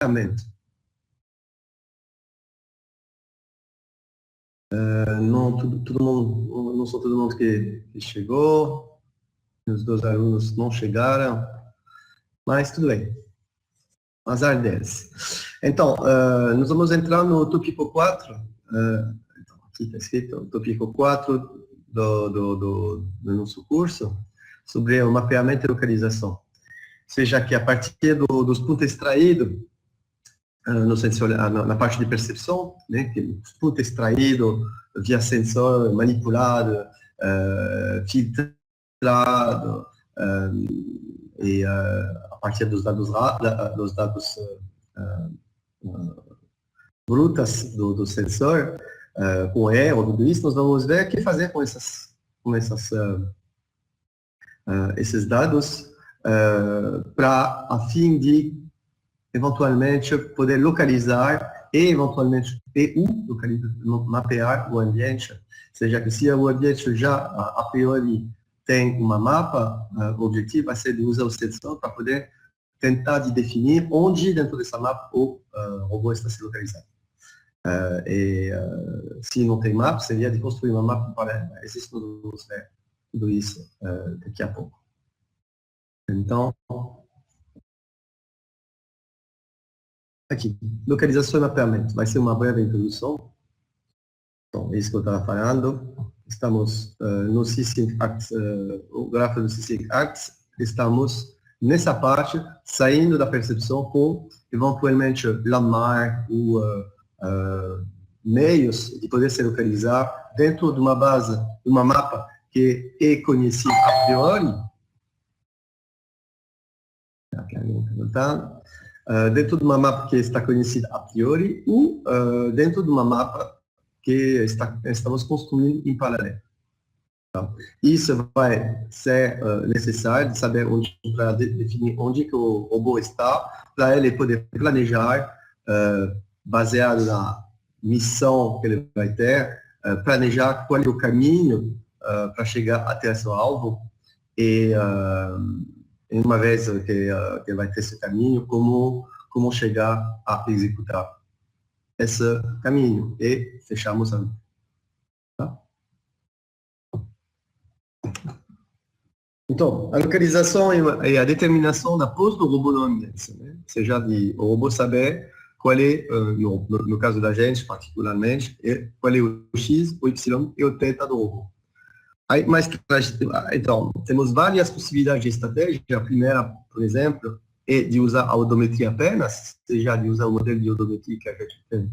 mapeamento. Não, não sou todo mundo que chegou, os 2 alunos não chegaram, mas tudo bem. Azar deles. Então, nós vamos entrar no tópico 4, então, aqui está escrito, tópico 4 do nosso curso, sobre o mapeamento e localização. Ou seja, que a partir dos pontos extraídos, no sensor, na parte de percepção, né, que os pontos extraídos via sensor, manipulado, filtrado, e a partir dos dados brutas do sensor, com erro, tudo isso, nós vamos ver o que fazer com esses dados a fim de eventualmente poder localizar e eventualmente mapear o ambiente. Ou seja, que se o ambiente já a priori tem uma mapa, o objetivo vai ser de usar o sensor para poder tentar de definir onde dentro dessa mapa o robô está se localizando. Se não tem mapa, seria de construir uma mapa para isso, vamos ver tudo isso daqui a pouco. Então, aqui, localização e mapeamento. Vai ser uma breve introdução. Então, é isso que eu estava falando. Estamos no C5 Axis, o gráfico do C5 Axis. Estamos nessa parte, saindo da percepção com, eventualmente, landmark ou meios de poder se localizar dentro de uma base, de uma mapa que é conhecida a priori. Dentro de uma mapa que está conhecida a priori ou dentro de uma mapa que estamos construindo em paralelo. Então, isso vai ser necessário de saber para definir onde que o robô está, para ele poder planejar, baseado na missão que ele vai ter, planejar qual é o caminho para chegar até seu alvo e uma vez que vai ter esse caminho, como chegar a executar esse caminho e fechamos a luta. Tá? Então, a localização e a determinação da pose do robô no ambiente, né? Ou seja, o robô saber qual é, no caso da gente particularmente, qual é o X, o Y e o θ do robô. Aí, então, temos várias possibilidades de estratégia. A primeira, por exemplo, é de usar a odometria apenas, ou seja, de usar o modelo de odometria que a gente tem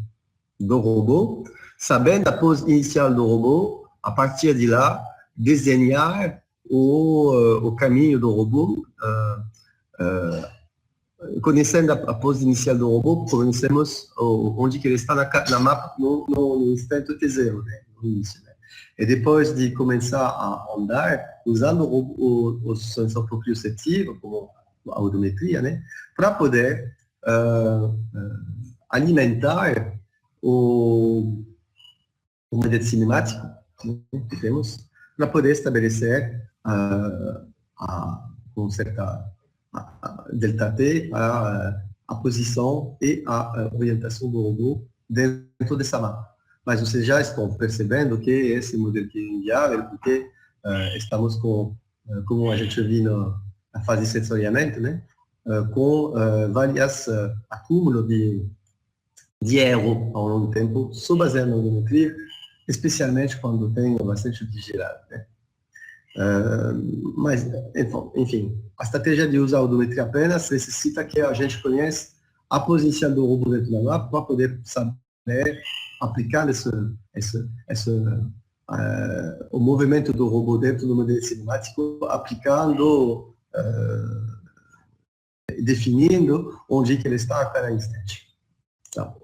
do robô, sabendo a pose inicial do robô, a partir de lá, desenhar o caminho do robô, conhecendo a pose inicial do robô, conhecemos onde que ele está na mapa no instante T0, né, no início, né? E depois de começar a andar, usando o sensor proprioceptivo, como a odometria, né, para poder alimentar o modelo cinemático, né, que temos, para poder estabelecer com certa delta T a posição e a orientação do robô dentro dessa mapa. Mas vocês já estão percebendo que esse modelo que é inviável, porque estamos com, como a gente viu na fase de sensoriamento, né, com vários acúmulos de erro ao longo do tempo, só baseado na odometria, especialmente quando tem bastante vigilado, né? Mas, enfim, a estratégia de usar a odometria apenas necessita que a gente conheça a posição do robô dentro da mapa para poder saber aplicar o movimento do robô dentro do modelo cinemático, aplicando, definindo onde que ele está a cada instante. Tá?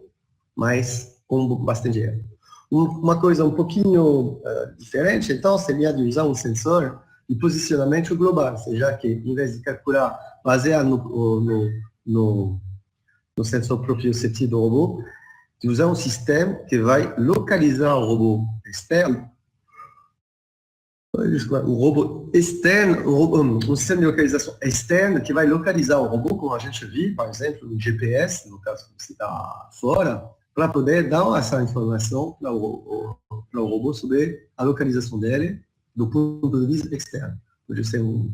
Mas com bastante erro. Uma coisa um pouquinho diferente, então, seria de usar um sensor de posicionamento global, ou seja, que em vez de calcular baseado no sensor proprioceptivo do robô, de usar um sistema que vai localizar o robô externo o robô externo, um sistema de localização externo que vai localizar o robô, como a gente viu, por exemplo, no GPS, no caso que você está fora, para poder dar essa informação para o robô sobre a localização dele do ponto de vista externo. Pode ser um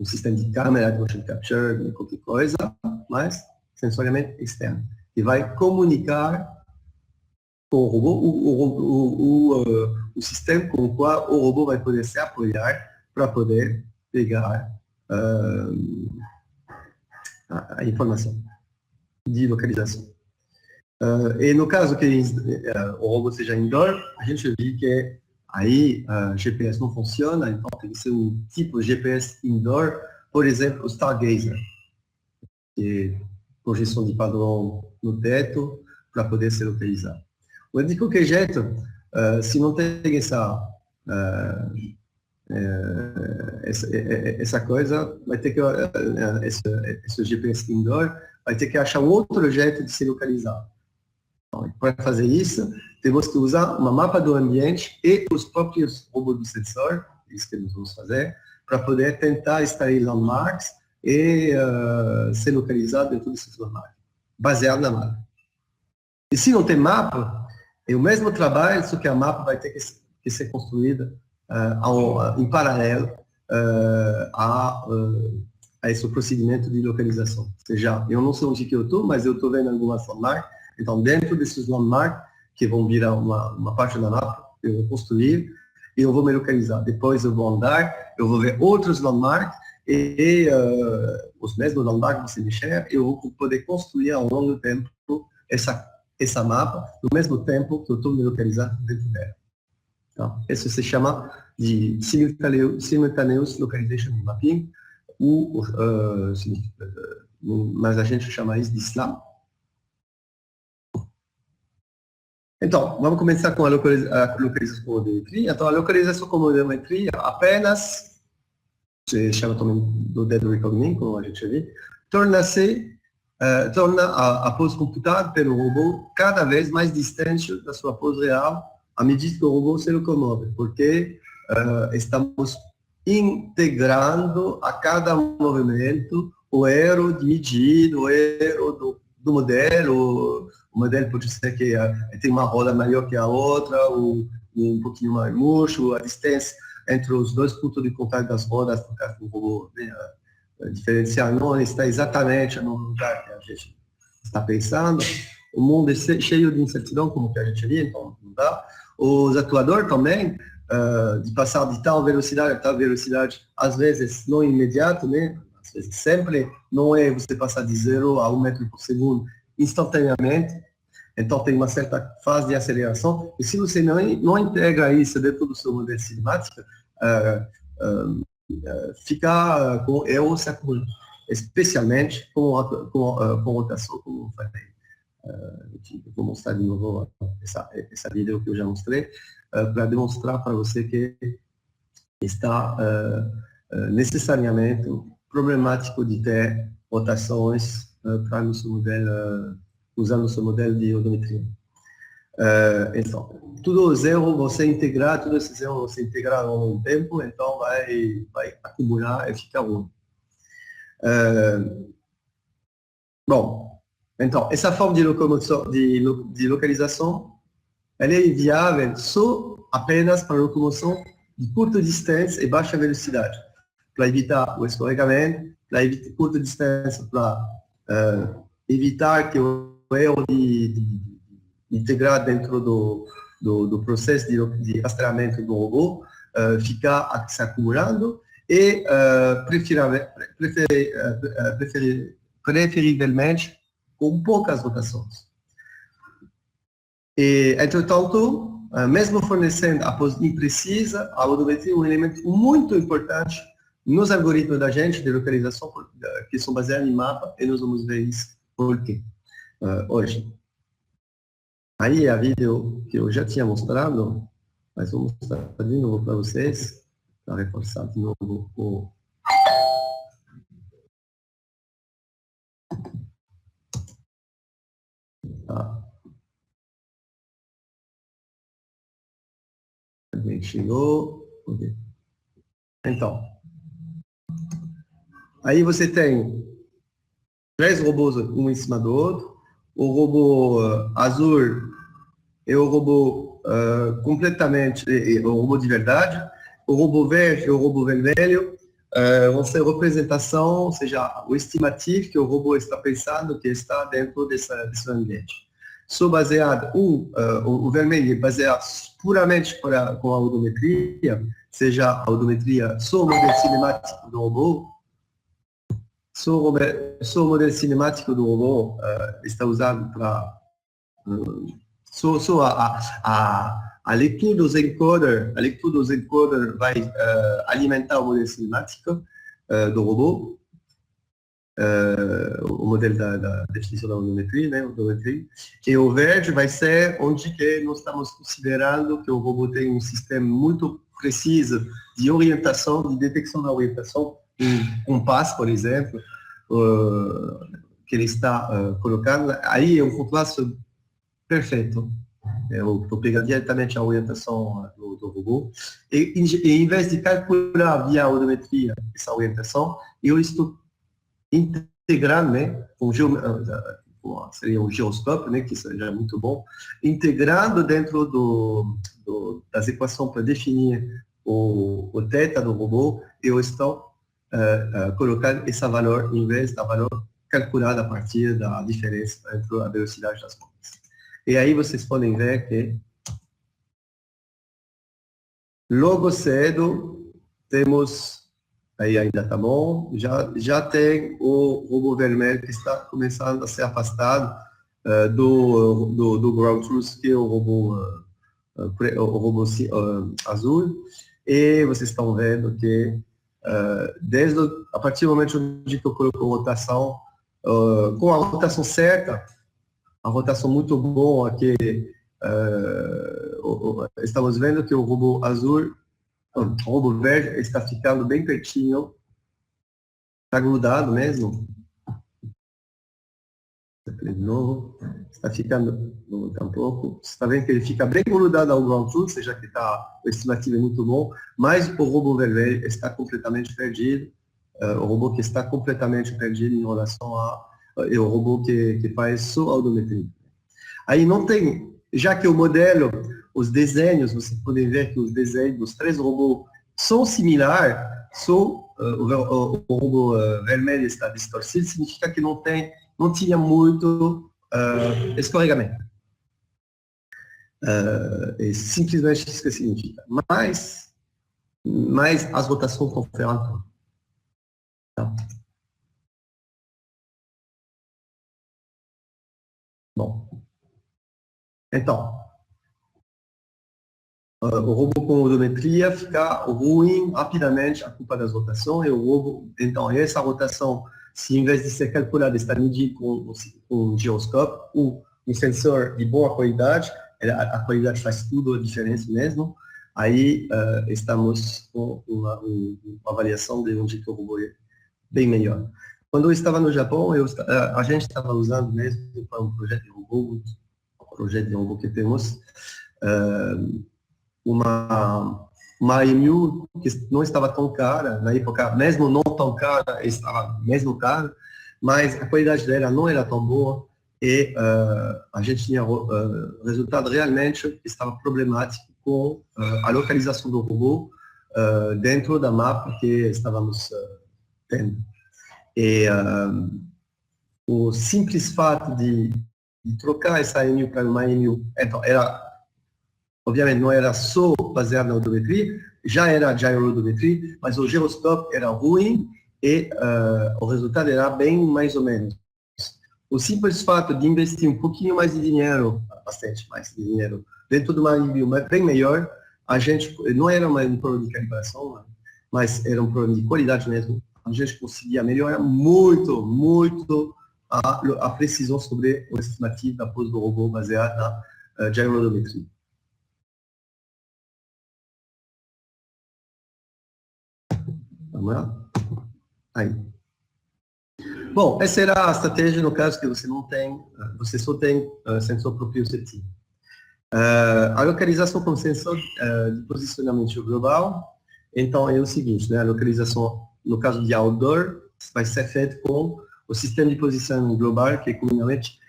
sistema de câmera, de motion capture, de qualquer coisa, mas sensorialmente externo, que vai comunicar com o robô, o sistema com o qual o robô vai poder se apoiar para poder pegar a informação de localização. E no caso que o robô seja indoor, a gente viu que aí GPS não funciona, então tem que ser um tipo de GPS indoor, por exemplo, o Stargazer, que é projeção de padrão no teto para poder ser localizado. Mas de qualquer jeito, se não tem essa coisa, vai ter que esse GPS indoor vai ter que achar um outro jeito de se localizar. Então, para fazer isso, temos que usar uma mapa do ambiente e os próprios robôs do sensor, isso que nós vamos fazer, para poder tentar extrair landmarks e ser localizado dentro desses landmarks, baseado na mapa. E se não tem mapa, é o mesmo trabalho, só que a mapa vai ter que ser construída em paralelo a esse procedimento de localização. Ou seja, eu não sei onde que eu estou, mas eu estou vendo algumas landmarks. Então, dentro desses landmarks, que vão virar uma parte da mapa, eu vou construir e eu vou me localizar. Depois eu vou andar, eu vou ver outros landmarks e os mesmos landmarks vão se mexer, eu vou poder construir ao longo do tempo essa mapa, no mesmo tempo que eu estou me localizando dentro dela. Então, isso se chama de Simultaneous Localization Mapping, mas a gente chama isso de SLAM. Então, vamos começar com a localização com odometria. Então, a localização com odometria apenas, se chama também do dead reckoning, como a gente viu, torna a pose computada pelo robô cada vez mais distante da sua pose real, à medida que o robô se locomove, porque estamos integrando a cada movimento o erro de medida, o erro do modelo. O modelo pode ser que tem uma roda maior que a outra, ou um pouquinho mais murcho, a distância entre os dois pontos de contato das rodas, no caso do robô, né, diferencial não está exatamente no lugar que a gente está pensando. O mundo é cheio de incertidão, como que a gente viu, então não dá. Os atuadores também, de passar de tal velocidade a tal velocidade, às vezes não imediato, né? Às vezes sempre, não é você passar de 0 a 1 metro por segundo instantaneamente. Então tem uma certa fase de aceleração, e se você não integra isso dentro do seu modelo cinemático, fica com erro se acumulando, especialmente com rotação, como eu falei. Vou mostrar de novo essa vídeo que eu já mostrei, para demonstrar para você que está necessariamente problemático de ter rotações para nosso modelo, usando o seu modelo de odometria. Então, tudo zero você integrar, tudo esse zero você integrar ao longo do tempo, então vai acumular e ficar ruim. Bom, então, essa forma de locomoção, de localização, ela é viável só apenas para locomoção de curta distância e baixa velocidade, para evitar o escorregamento, para evitar curta distância, para evitar que o erro de integrar dentro do processo de rastreamento do robô ficar se acumulando e preferivelmente com poucas rotações. E, entretanto, mesmo fornecendo a pose imprecisa, a odometria é um elemento muito importante nos algoritmos da gente de localização, que são baseados em mapa, e nós vamos ver isso por quê hoje. Aí a vídeo que eu já tinha mostrado, mas vou mostrar de novo para vocês, para reforçar de novo o... Tá. Alguém chegou? Okay. Então, aí você tem 3 robôs, um em cima do outro. O robô azul é o robô completamente, o robô de verdade. O robô verde e o robô vermelho vão ser representação, ou seja, o estimativo que o robô está pensando que está dentro desse ambiente. Sou baseado, o vermelho é baseado puramente com a odometria, seja a odometria só o modelo cinemático do robô, só o modelo cinemático do robô está usado para a leitura dos encoder vai alimentar o modelo cinemático do robô, o modelo da definição da odometria, né, odometria. E o verde vai ser onde que nós estamos considerando que o robô tem um sistema muito preciso de orientação, de detecção da orientação, um compasso, por exemplo, que ele está colocando. Aí é um contraste perfeito. Eu estou pegando diretamente a orientação do robô. E em vez de calcular via odometria essa orientação, eu estou integrando, né, seria um giroscópio, né, que seja muito bom, integrando dentro das equações para definir o θ do robô, eu estou colocando esse valor em vez da valor calculado a partir da diferença entre a velocidade das ondas. E aí vocês podem ver que logo cedo temos, aí ainda tá bom, já tem o robô vermelho que está começando a ser afastado do ground truth, que é o robô azul, e vocês estão vendo que a partir do momento onde eu coloco a rotação, com a rotação certa, a rotação muito boa aqui, estamos vendo que o robô azul, o robô verde está ficando bem pertinho, está grudado mesmo. De novo, está ficando um pouco. Você está vendo que ele fica bem grudado ao ground truth, seja que o estimativo é muito bom, mas o robô vermelho está completamente perdido. O robô que está completamente perdido em relação o robô que faz só a odometria. Aí não tem, já que o modelo, os desenhos, vocês podem ver que os desenhos dos 3 robôs são similares, só o robô vermelho está distorcido, significa que não tinha muito escorregamento. É simplesmente isso que significa. Mas as rotações estão ferrando. Tá? Bom. Então, o robô com odometria fica ruim rapidamente a culpa das rotações, e o robô, então, essa rotação, se em vez de ser calculada, está medida com um giroscópio ou um sensor de boa qualidade, a qualidade faz tudo a diferença mesmo, aí estamos com uma avaliação de onde o robô é bem melhor. Quando eu estava no Japão, a gente estava usando mesmo para um projeto de robô que temos, uma EMU que não estava tão cara, na época, mesmo não tão cara, estava mesmo cara, mas a qualidade dela não era tão boa e a gente tinha resultado realmente que estava problemático com a localização do robô dentro da mapa que estávamos tendo. E o simples fato de trocar essa EMU para uma EMU, então, obviamente não era só baseado na odometria, já era gyrodometria, mas o giroscópio era ruim e o resultado era bem mais ou menos. O simples fato de investir um pouquinho mais de dinheiro, bastante mais de dinheiro, dentro de uma EMU bem melhor, a gente, não era um problema de calibração, mas era um problema de qualidade mesmo, a gente conseguia melhorar muito, muito a precisão sobre o estimativo da pose do robô baseado na gyrodometria. Vamos lá? Aí. Bom, essa era a estratégia no caso que você não tem, você só tem sensor proprioceptivo. A localização com sensor de posicionamento global, Então, é o seguinte, né? A localização, no caso de outdoor, vai ser feita com o sistema de posicionamento global, que é comumente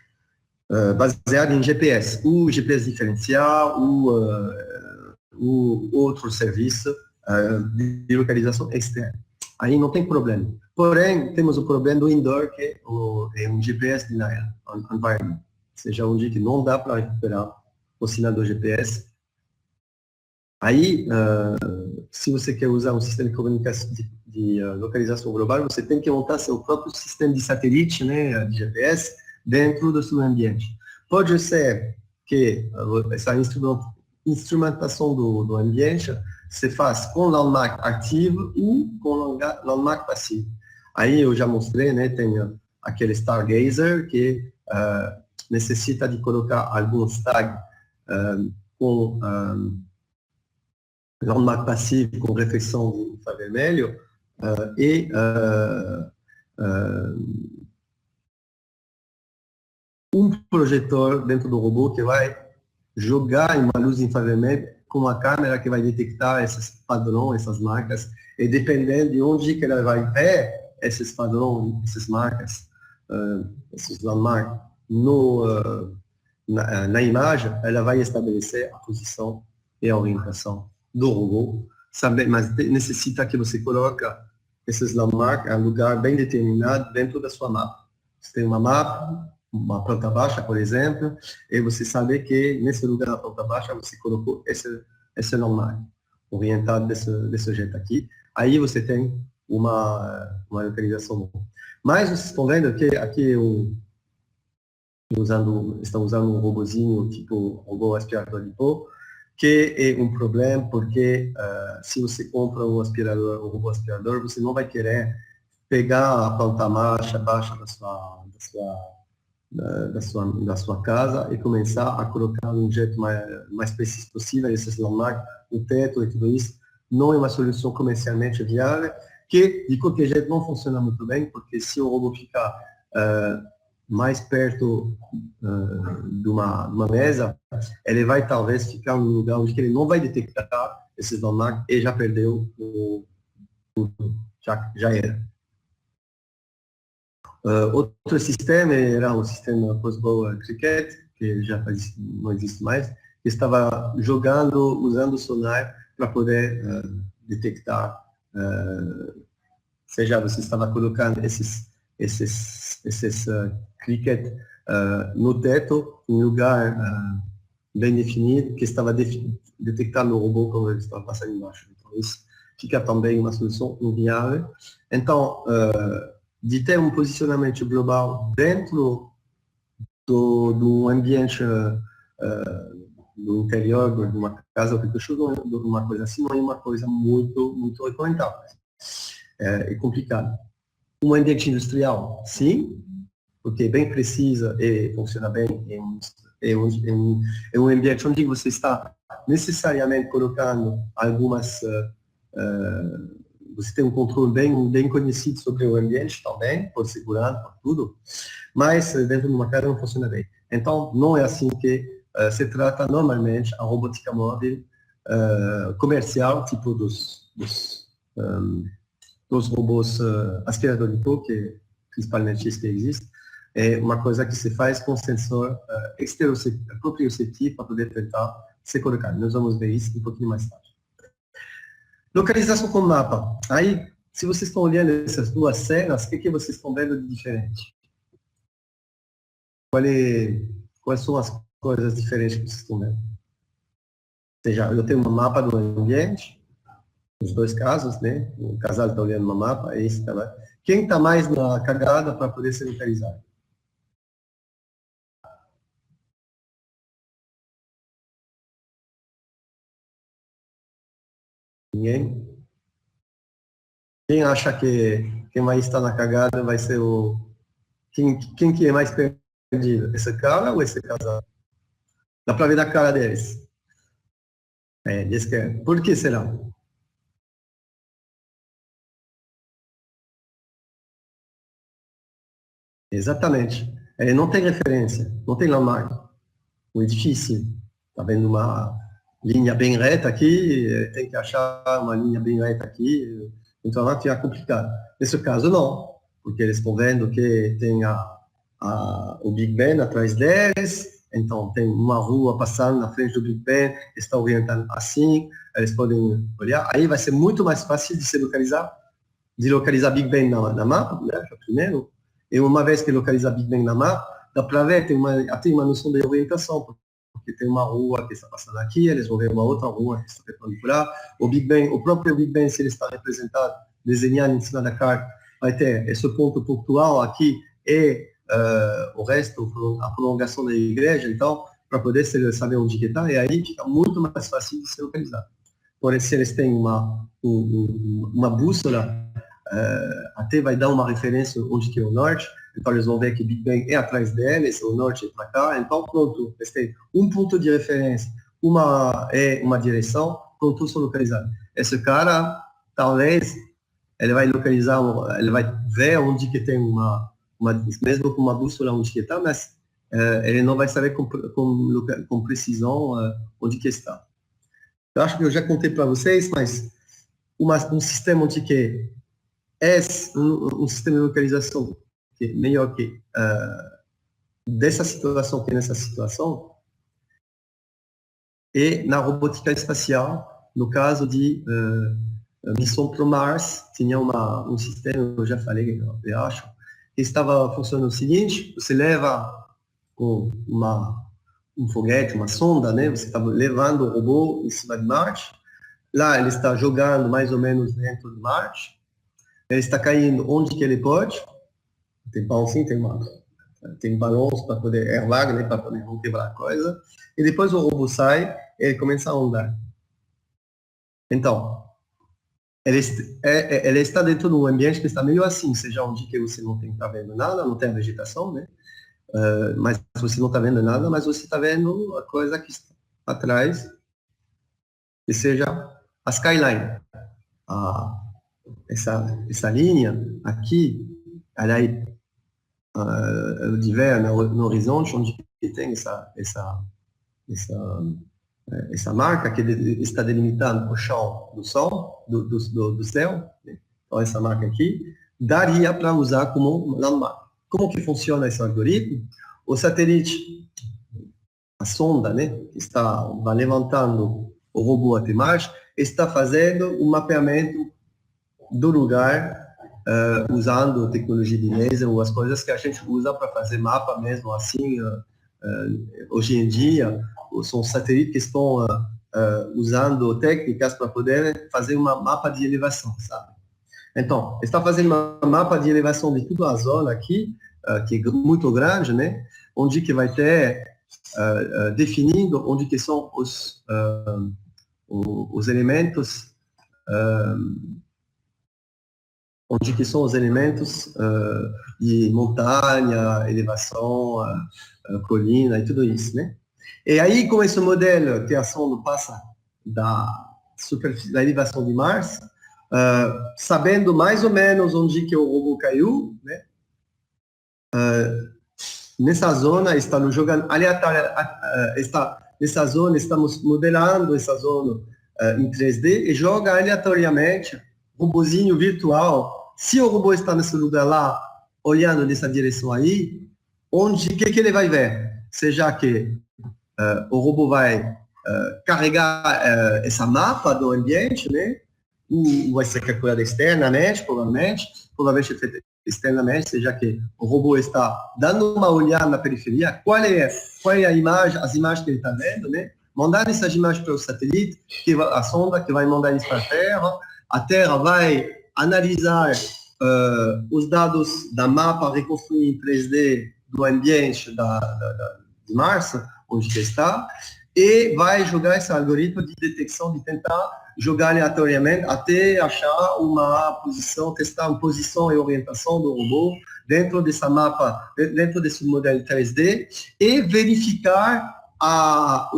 baseado em GPS, o GPS diferencial, o outro serviço de localização externa. Aí não tem problema. Porém, temos o problema do indoor, que é um GPS denial environment, ou seja, onde que não dá para recuperar o sinal do GPS. Aí, se você quer usar um sistema de comunicação de localização global, você tem que montar seu próprio sistema de satélite, né, de GPS, dentro do seu ambiente. Pode ser que essa instrumentação do ambiente se faz com landmark ativo ou com landmark passivo. Aí eu já mostrei, né, tem aquele Stargazer que necessita de colocar alguns tags com landmark passivo com reflexão de infravermelho e um projetor dentro do robô que vai jogar uma luz infravermelha com uma câmera que vai detectar esses padrões, essas marcas, e dependendo de onde que ela vai ver esses padrões, essas marcas, esses landmarks na imagem, ela vai estabelecer a posição e a orientação do robô, sabe? Mas necessita que você coloque esses landmarks em um lugar bem determinado dentro da sua mapa. Você tem uma mapa, uma planta baixa, por exemplo, e você sabe que nesse lugar da planta baixa você colocou esse landmark, orientado desse jeito aqui. Aí você tem uma localização boa. Mas vocês estão vendo que aqui eu estão usando um robozinho, tipo robô aspirador de pó, que é um problema porque se você compra um robô aspirador, você não vai querer pegar a planta baixa da sua casa e começar a colocar um jeito mais preciso possível esses landmarks, o teto e tudo isso. Não é uma solução comercialmente viável, que de qualquer jeito não funciona muito bem, porque se o robô ficar mais perto de uma mesa, ele vai talvez ficar num lugar onde ele não vai detectar esses landmarks e já perdeu já era. Outro sistema era o sistema Postbow Cricket, que já não existe mais, que estava usando o sonar para poder detectar, seja você estava colocando esses cricket no teto, em lugar bem definido, que estava detectando o robô quando ele estava passando embaixo. Então, isso fica também uma solução inviável. Então, de ter um posicionamento global dentro do ambiente do interior de uma casa ou qualquer coisa, uma coisa assim, não é uma coisa muito recomendável. É complicado. Um ambiente industrial, sim, porque é bem precisa e funciona bem, é um ambiente onde você está necessariamente colocando algumas você tem um controle bem conhecido sobre o ambiente também, por segurança, por tudo, mas dentro de uma casa não funciona bem. Então, não é assim que se trata normalmente a robótica móvel comercial, tipo dos robôs aspiradores de pó, que principalmente isso que existe, é uma coisa que se faz com sensor proprioceptivo para poder tentar se colocar. Nós vamos ver isso um pouquinho mais tarde. Localização com mapa. Aí, se vocês estão olhando essas duas cenas, o que vocês estão vendo de diferente? Quais são as coisas diferentes que vocês estão vendo? Ou seja, eu tenho um mapa do ambiente, nos dois casos, né? O casal está olhando no mapa, esse está lá. Quem está mais na cagada para poder ser localizado? Ninguém? Quem acha que quem vai estar na cagada vai ser o... Quem que é mais perdido? Esse cara ou esse casal? Dá para ver da cara deles. Diz que é. Por que será? Exatamente. Não tem referência, não tem landmark. O edifício, está vendo uma... linha bem reta aqui, tem que achar uma linha bem reta aqui, então lá fica complicado. Nesse caso, não, porque eles estão vendo que tem o Big Ben atrás deles, então tem uma rua passando na frente do Big Ben, está orientando assim, eles podem olhar, aí vai ser muito mais fácil de se localizar, Big Ben na mapa, né, primeiro, e uma vez que localizar Big Ben na mapa, dá para ver, tem uma noção de orientação, porque tem uma rua que está passando aqui, eles vão ver uma outra rua que está perpendicular. O próprio Big Ben, se ele está representado, desenhado em cima da carta, vai ter esse ponto pontual aqui e o resto, a prolongação da igreja, então, para poder saber onde que está, e aí fica muito mais fácil de se localizar. Porém, se eles têm uma bússola, até vai dar uma referência onde que é o norte, então eles vão ver que Big Ben é atrás deles, o norte é para cá, então pronto, eles têm um ponto de referência, uma direção, pronto, são localizados. Esse cara, talvez, ele vai localizar, ele vai ver onde que tem mesmo com uma bússola onde que está, mas ele não vai saber com precisão onde que está. Eu acho que eu já contei para vocês, mas um sistema onde que é um sistema de localização que é melhor que dessa situação que nessa situação, e na robótica espacial, no caso de missão para o Mars, tinha um sistema, eu já falei, eu acho, que estava funcionando o seguinte: você leva um foguete, uma sonda, né? Você está levando o robô em cima de Marte, lá ele está jogando mais ou menos dentro de Marte, ele está caindo onde que ele pode, tem pãozinho, tem balões para poder airbag, né, para poder não quebrar a coisa, e depois o robô sai e ele começa a andar. Então, ele está dentro de um ambiente que está meio assim, seja onde que você não está vendo nada, não tem a vegetação, né? Mas você não está vendo nada, mas você está vendo a coisa que está atrás, que seja a skyline. Essa linha aqui, ela de ver no horizonte, onde tem essa marca que está delimitando o chão do sol, do céu, né? Então essa marca aqui, daria para usar como landmark. Como que funciona esse algoritmo? O satélite, a sonda, né, que vai levantando o robô até Marte, está fazendo um mapeamento do lugar usando tecnologia de laser ou as coisas que a gente usa para fazer mapa mesmo assim. Hoje em dia, são satélites que estão usando técnicas para poder fazer uma mapa de elevação, sabe? Então, está fazendo um mapa de elevação de toda a zona aqui, que é muito grande, né? Onde que vai ter definindo onde que são os elementos de montanha, elevação, colina e tudo isso, né? E aí, com esse modelo que a sonda passa da elevação de Mars, sabendo mais ou menos onde que o robô caiu, né? Nessa zona, estamos jogando nessa zona, estamos modelando essa zona em 3D e joga aleatoriamente robozinho virtual. Se o robô está nesse lugar lá, olhando nessa direção aí, o que ele vai ver? Seja que o robô vai carregar essa mapa do ambiente, né? Ou vai ser calculada externamente, provavelmente feita externamente, seja que o robô está dando uma olhada na periferia, qual é a imagem, as imagens que ele está vendo, né? Mandar essas imagens para o satélite, a sonda que vai mandar isso para a Terra vai analisar os dados da mapa, reconstruir em 3D do ambiente de Mars, onde está, e vai jogar esse algoritmo de detecção, de tentar jogar aleatoriamente até achar uma posição, testar uma posição e orientação do robô dentro dessa mapa, dentro desse modelo 3D, e verificar a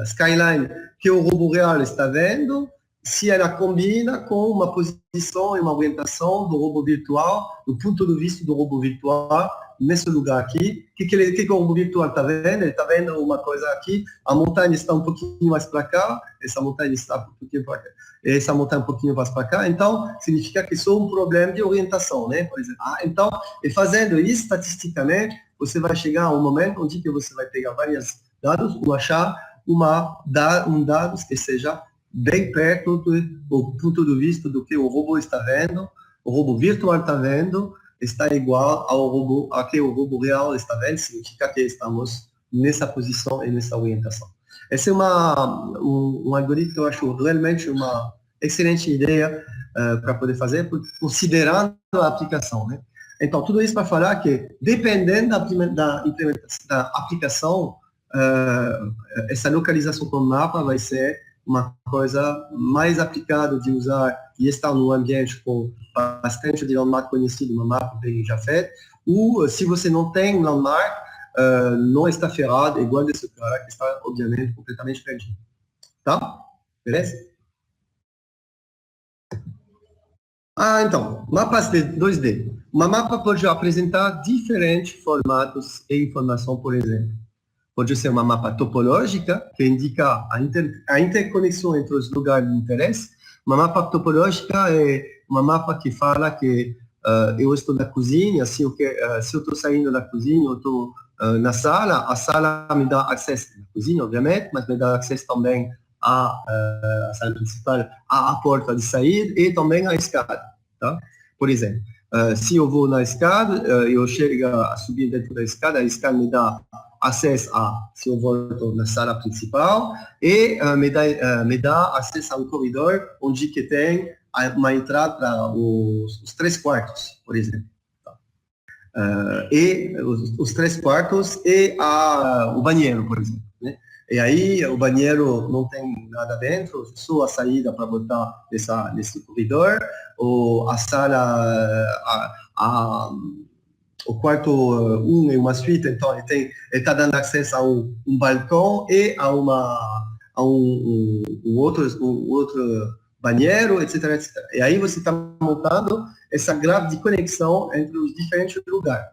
skyline que o robô real está vendo, se ela combina com uma posição e uma orientação do robô virtual, do ponto de vista do robô virtual, nesse lugar aqui, que o robô virtual está vendo? Ele está vendo uma coisa aqui, a montanha está um pouquinho mais para cá, essa montanha está um pouquinho para cá, essa montanha um pouquinho mais para cá, então significa que isso é um problema de orientação, né? Por exemplo. Então, e fazendo isso, estatisticamente, você vai chegar a um momento onde que você vai pegar vários dados ou achar um dado que seja bem perto do ponto de vista do que o robô está vendo, o robô virtual está vendo, está igual ao robô, a que o robô real está vendo, significa que estamos nessa posição e nessa orientação. Esse é um algoritmo que eu acho realmente uma excelente ideia para poder fazer, considerando a aplicação, né? Então, tudo isso para falar que, dependendo da implementação, da aplicação, essa localização com o mapa vai ser uma coisa mais aplicada de usar e estar num ambiente com bastante de landmark conhecido, um mapa bem já feito, ou se você não tem landmark, não está ferrado, igual desse cara que está, obviamente, completamente perdido. Tá? Beleza? Então, mapas 2D. Uma mapa pode apresentar diferentes formatos e informação, por exemplo. Pode ser uma mapa topológica, que indica a interconexão entre os lugares de interesse. Uma mapa topológica é uma mapa que fala que eu estou na cozinha, se eu estou saindo da cozinha, eu estou na sala, a sala me dá acesso à cozinha, obviamente, mas me dá acesso também à sala principal, à porta de saída e também à escada. Tá? Por exemplo, se eu vou na escada, eu chego a subir dentro da escada, a escada me dá acesso se eu volto na sala principal, e me dá acesso a um corredor onde que tem uma entrada para os 3 quartos, por exemplo. E os 3 quartos e o banheiro, por exemplo. Né? E aí o banheiro não tem nada dentro, só a saída para botar nesse corredor, ou a sala, o quarto 1 é uma suíte, então ele está dando acesso a um balcão e a um outro banheiro, etc, etc. E aí você está montando essa grade de conexão entre os diferentes lugares.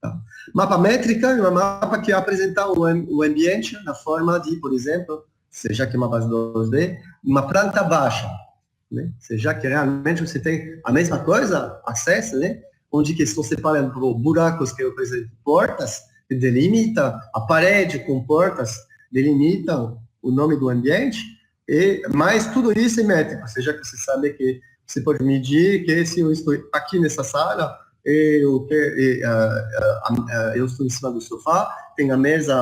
Tá? Mapa métrica é um mapa que apresenta o ambiente na forma de, por exemplo, seja que é uma base 2D, uma planta baixa. Né? Seja que realmente você tem a mesma coisa, acesso, né? Onde que estão separando por buracos que representam portas, que delimita a parede com portas, delimitam o nome do ambiente, mas tudo isso é métrico, ou seja, que você sabe que você pode medir que se eu estou aqui nessa sala, eu estou em cima do sofá, tem a mesa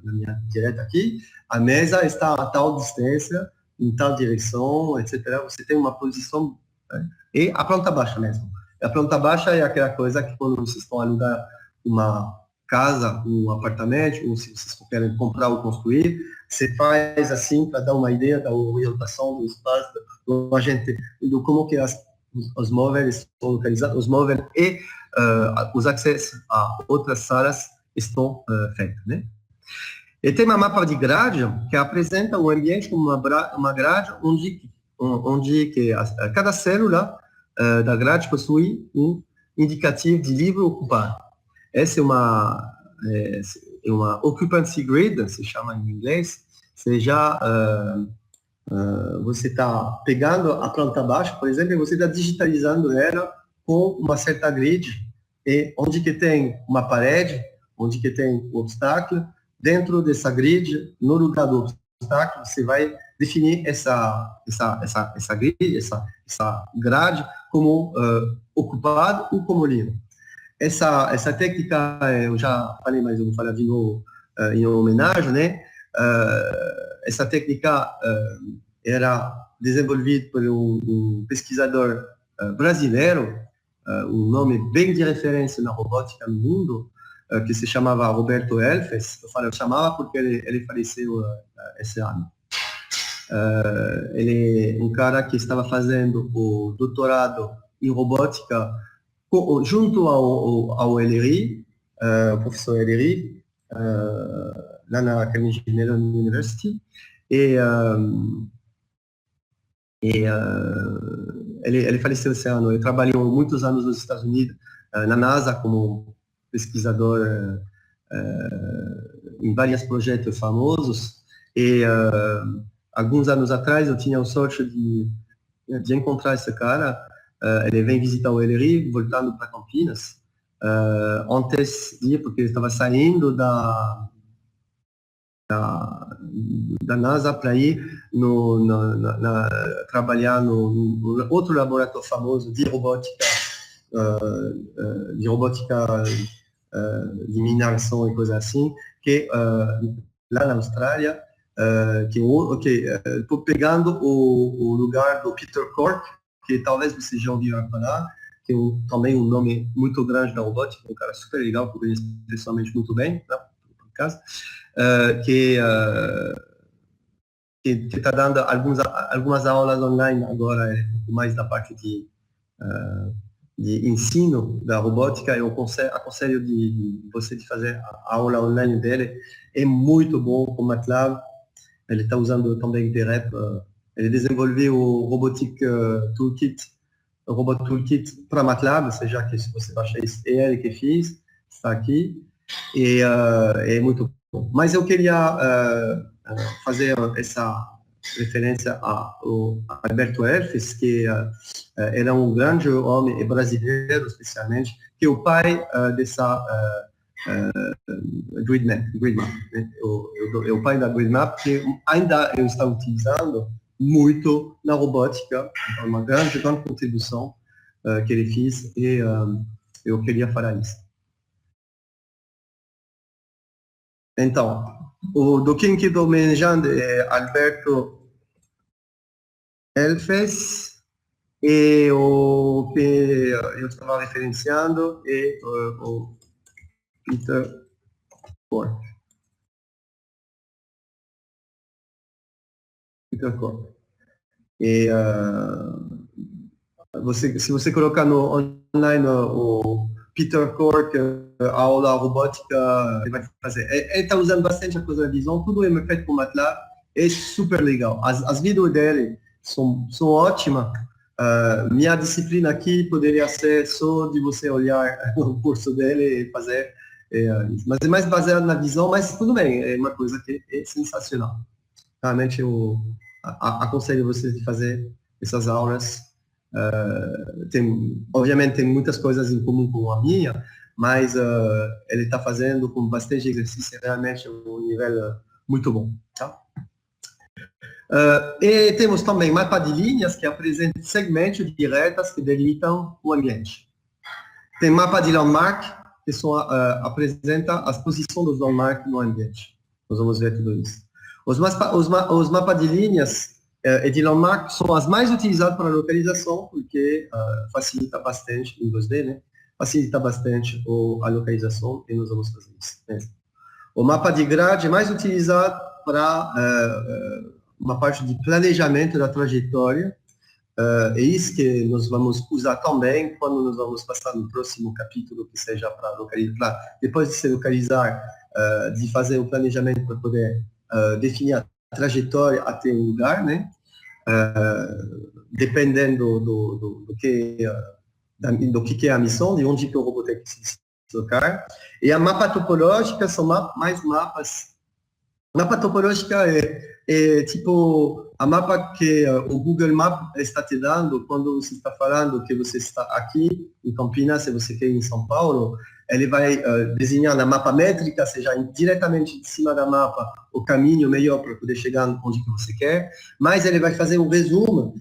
na minha direita aqui, a mesa está a tal distância, em tal direção, etc. Você tem uma posição, né? E a planta baixa mesmo. A planta baixa é aquela coisa que quando vocês estão alugar uma casa, um apartamento, ou se vocês querem comprar ou construir, você faz assim para dar uma ideia da orientação do espaço, do agente, do como que os móveis estão localizados, os móveis e os acessos a outras salas estão feitos, né? E tem uma mapa de grade que apresenta o ambiente como uma grade onde que cada célula da grade possui um indicativo de livre ocupado. Essa é uma occupancy grid, se chama em inglês, seja você está pegando a planta baixa, por exemplo, e você está digitalizando ela com uma certa grid, e onde que tem uma parede, onde que tem o obstáculo, dentro dessa grid, no lugar do obstáculo, você vai definir essa grid, essa grade como ocupado ou como livre. Essa técnica, eu já falei, mas eu vou falar de novo em homenagem, né? Essa técnica era desenvolvida por um pesquisador brasileiro, um nome bem de referência na robótica no mundo, que se chamava Roberto Elfes. Eu chamava porque ele faleceu esse ano. Ele é um cara que estava fazendo o doutorado em robótica junto ao LRI, o professor LRI, lá na Carnegie Mellon University, e ele faleceu esse ano. Ele trabalhou muitos anos nos Estados Unidos, na NASA, como pesquisador em vários projetos famosos, e alguns anos atrás eu tinha a sorte de encontrar esse cara. Ele vem visitar o LRI, voltando para Campinas, antes de, porque ele estava saindo da NASA para ir trabalhar no outro laboratório famoso de robótica, de mineração e coisa assim, que lá na Austrália, estou pegando o lugar do Peter Cork, que talvez você já ouviu falar, que é também um nome muito grande da robótica, um cara super legal, que eu conheço pessoalmente muito bem, né, por acaso, que está dando algumas aulas online agora, mais da parte de ensino da robótica. Eu aconselho de você de fazer a aula online dele. É muito bom com MATLAB. Ele está usando também DREP. Ele desenvolveu o Robotic Toolkit, o Robot Toolkit para MATLAB, ou seja, que se você baixar isso, é ele que fez, está aqui, e é muito bom. Mas eu queria fazer essa referência ao Alberto Herfes, que ele é um grande homem brasileiro, especialmente, que é o pai dessa GridMap, né? É o pai da GridMap, que ainda eu estou utilizando muito na robótica, então uma grande contribuição que ele fez, e eu queria falar isso. Então, do quem que estou manejando é Alberto Herfes, e o que eu estava referenciando é o Peter Cork. Peter Cork. E se você colocar no online o Peter Cork, aula robótica, ele vai fazer. Ele está usando bastante a coisa da visão, tudo é feito com MATLAB, é super legal. As vídeos dele são ótimas. Minha disciplina aqui poderia ser só de você olhar o curso dele e fazer, mas é mais baseado na visão, mas tudo bem, é uma coisa que é sensacional. Realmente eu aconselho vocês de fazer essas aulas. Obviamente tem muitas coisas em comum com a minha, mas ele está fazendo com bastante exercício, realmente um nível muito bom. Tá? E temos também mapa de linhas, que apresenta segmentos de retas que delimitam o ambiente. Tem mapa de landmark, que apresenta as posições dos landmarks no ambiente. Nós vamos ver tudo isso. Os mapas de linhas e de landmark são as mais utilizadas para localização, porque facilita bastante, em 2D, né? Facilita bastante a localização, e nós vamos fazer isso. Né? O mapa de grade é mais utilizado para uma parte de planejamento da trajetória, é isso que nós vamos usar também quando nós vamos passar no próximo capítulo, que seja para localizar, depois de se localizar, de fazer o planejamento para poder definir a trajetória até o lugar, né? Dependendo do que é a missão, de onde que o robô tem que se deslocar. E a mapa topológica são mais mapas. Mapa topológica é tipo a mapa que o Google Maps está te dando quando você está falando que você está aqui em Campinas e você quer ir em São Paulo. Ele vai desenhar na mapa métrica, seja diretamente de cima da mapa, o caminho melhor para poder chegar onde que você quer, mas ele vai fazer um resumo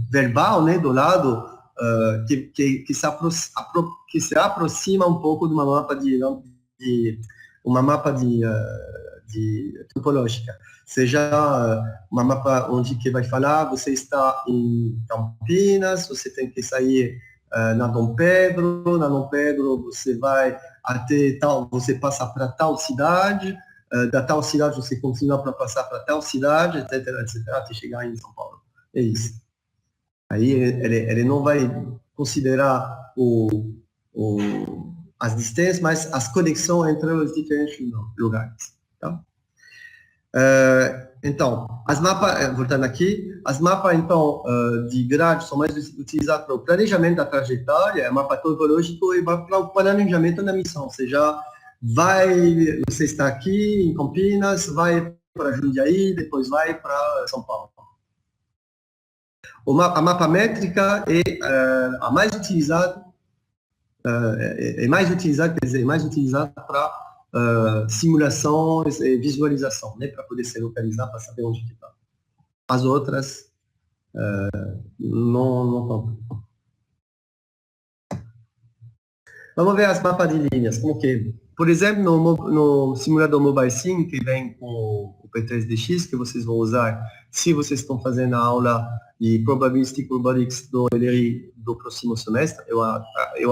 verbal, né, do lado, que se aproxima um pouco de uma mapa de topológica. Seja uma mapa onde que vai falar, você está em Campinas, você tem que sair na Dom Pedro você vai até tal, você passa para tal cidade, da tal cidade você continua para passar para tal cidade, etc, até chegar em São Paulo. É isso. Aí ele não vai considerar as distâncias, mas as conexões entre os diferentes lugares. Tá? Então, as mapas, voltando aqui, as mapas, então, de grade são mais utilizadas para o planejamento da trajetória, mapa topológico e para o planejamento da missão, ou seja, você está aqui em Campinas, vai para Jundiaí, depois vai para São Paulo. A mapa métrica é a mais utilizada, quer dizer, mais utilizada para simulação e visualização, né, para poder se localizar, para saber onde está. As outras, não tanto. Vamos ver as mapas de linhas, como que, por exemplo, no simulador Mobile Sim, que vem com o P3DX, que vocês vão usar se vocês estão fazendo a aula de Probabilistic Robotics do LRI do próximo semestre. Eu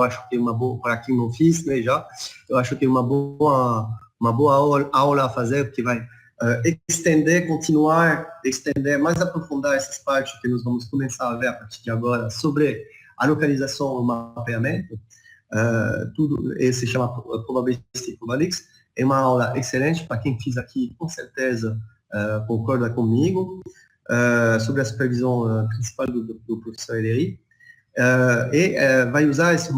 acho que é uma boa, para quem não fiz, né, já, eu acho que é uma boa aula a fazer, porque vai estender, mais aprofundar essas partes que nós vamos começar a ver a partir de agora sobre a localização e o mapeamento. Tudo esse se chama Probabilistic Robotics. É uma aula excelente para quem fiz aqui, com certeza concorda comigo, sobre a supervisão principal do professor LRI. Vai usar esse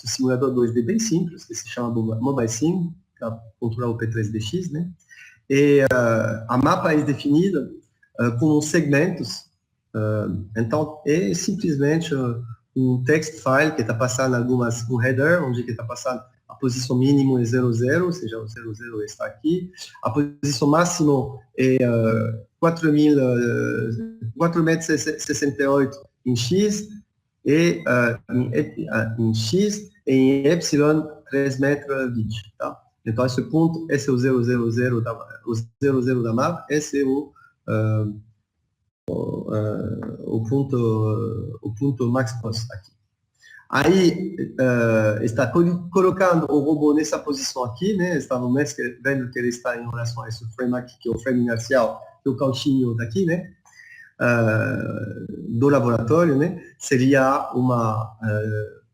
simulador 2D bem simples, que se chama Mobile Sim, para controlar o P3DX, né? E a mapa é definida com segmentos, então é simplesmente um text file que está passando um header, onde está passando a posição mínima é 00, ou seja, o 00 está aqui, a posição máxima é 4,68 m em X, e em X e em Y 3,20 m, tá? Então, esse ponto, esse é o 000 da mapa, esse é o ponto max post aqui. Aí, está colocando o robô nessa posição aqui, né? Estamos vendo que ele está em relação a esse frame aqui, que é o frame inercial, que é o cauchinho daqui, né? Do laboratório, né? Seria uma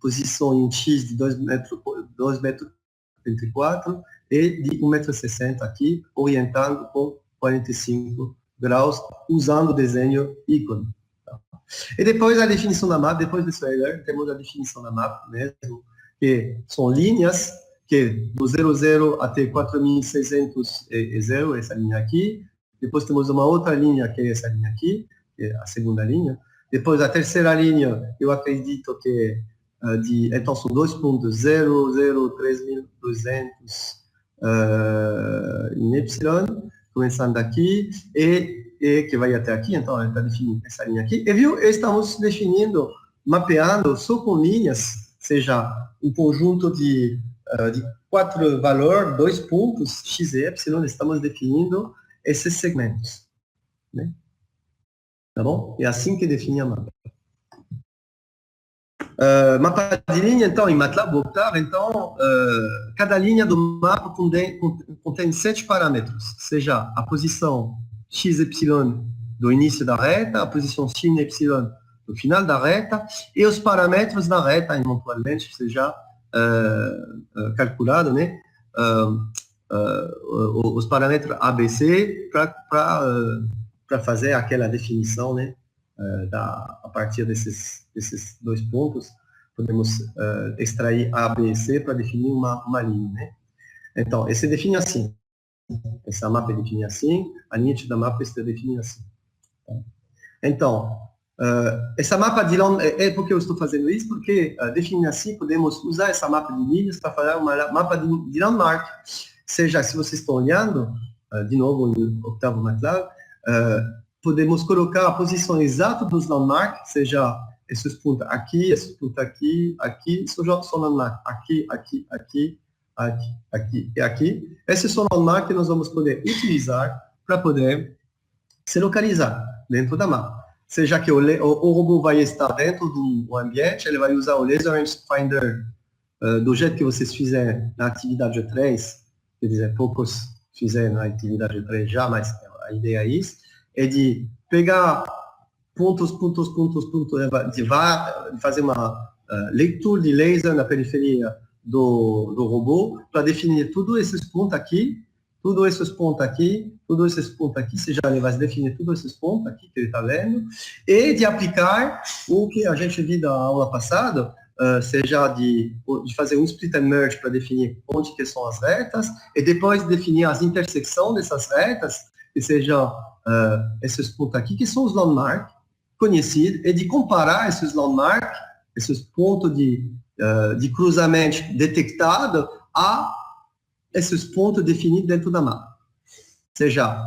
posição em X de 2,34 metros e de 1,60 m aqui, orientando com 45 graus, usando o desenho ícone. Tá? E depois a definição da mapa, depois desse header, temos a definição da mapa mesmo, que são linhas, que do 00 até 4.600 é 0, essa linha aqui. Depois temos uma outra linha, que é essa linha aqui, que é a segunda linha. Depois a terceira linha, eu acredito que então são 2.003.200 em Y, começando aqui, e que vai até aqui, então está definindo essa linha aqui. E viu, estamos definindo, mapeando só com linhas, seja um conjunto de 4 valores, 2 pontos, X e Y, estamos definindo esses segmentos, né? Tá bom? É assim que define a mapa. Mapa de linha, então, em MATLAB, Octave, então, cada linha do mapa contém 7 parâmetros, seja a posição XY do início da reta, a posição XY do final da reta, e os parâmetros da reta, eventualmente, seja calculado, né? Os parâmetros ABC para fazer aquela definição, né? A partir desses 2 pontos, podemos extrair A, B e C para definir uma linha, né? Então, esse define assim. Essa mapa é definida assim, a linha da mapa está definida assim. Então, essa mapa de longe, por que eu estou fazendo isso? Porque, definir assim, podemos usar essa mapa de linhas para fazer uma mapa de landmark. Seja, se vocês estão olhando, de novo, no Octave MATLAB, podemos colocar a posição exata dos landmarks, seja esses pontos aqui, esses pontos aqui, aqui, são landmarks aqui, aqui, aqui, aqui, aqui e aqui. Esses são landmarks que nós vamos poder utilizar para poder se localizar dentro da mapa. Seja que o robô vai estar dentro do ambiente, ele vai usar o Laser Range Finder do jeito que vocês fizeram na atividade 3, quer dizer, poucos fizeram na atividade 3 já, mas a ideia é isso, é de pegar pontos, de fazer uma leitura de laser na periferia do robô, para definir todos esses pontos aqui, todos esses pontos aqui, você já vai definir todos esses pontos aqui que ele está vendo, e de aplicar o que a gente viu na aula passada, seja de fazer um split and merge para definir onde que são as retas, e depois definir as intersecções dessas retas, que sejam esses pontos aqui, que são os landmarks conhecidos, e de comparar esses landmarks, esses pontos de cruzamento detectados, a esses pontos definidos dentro da mapa. Ou seja,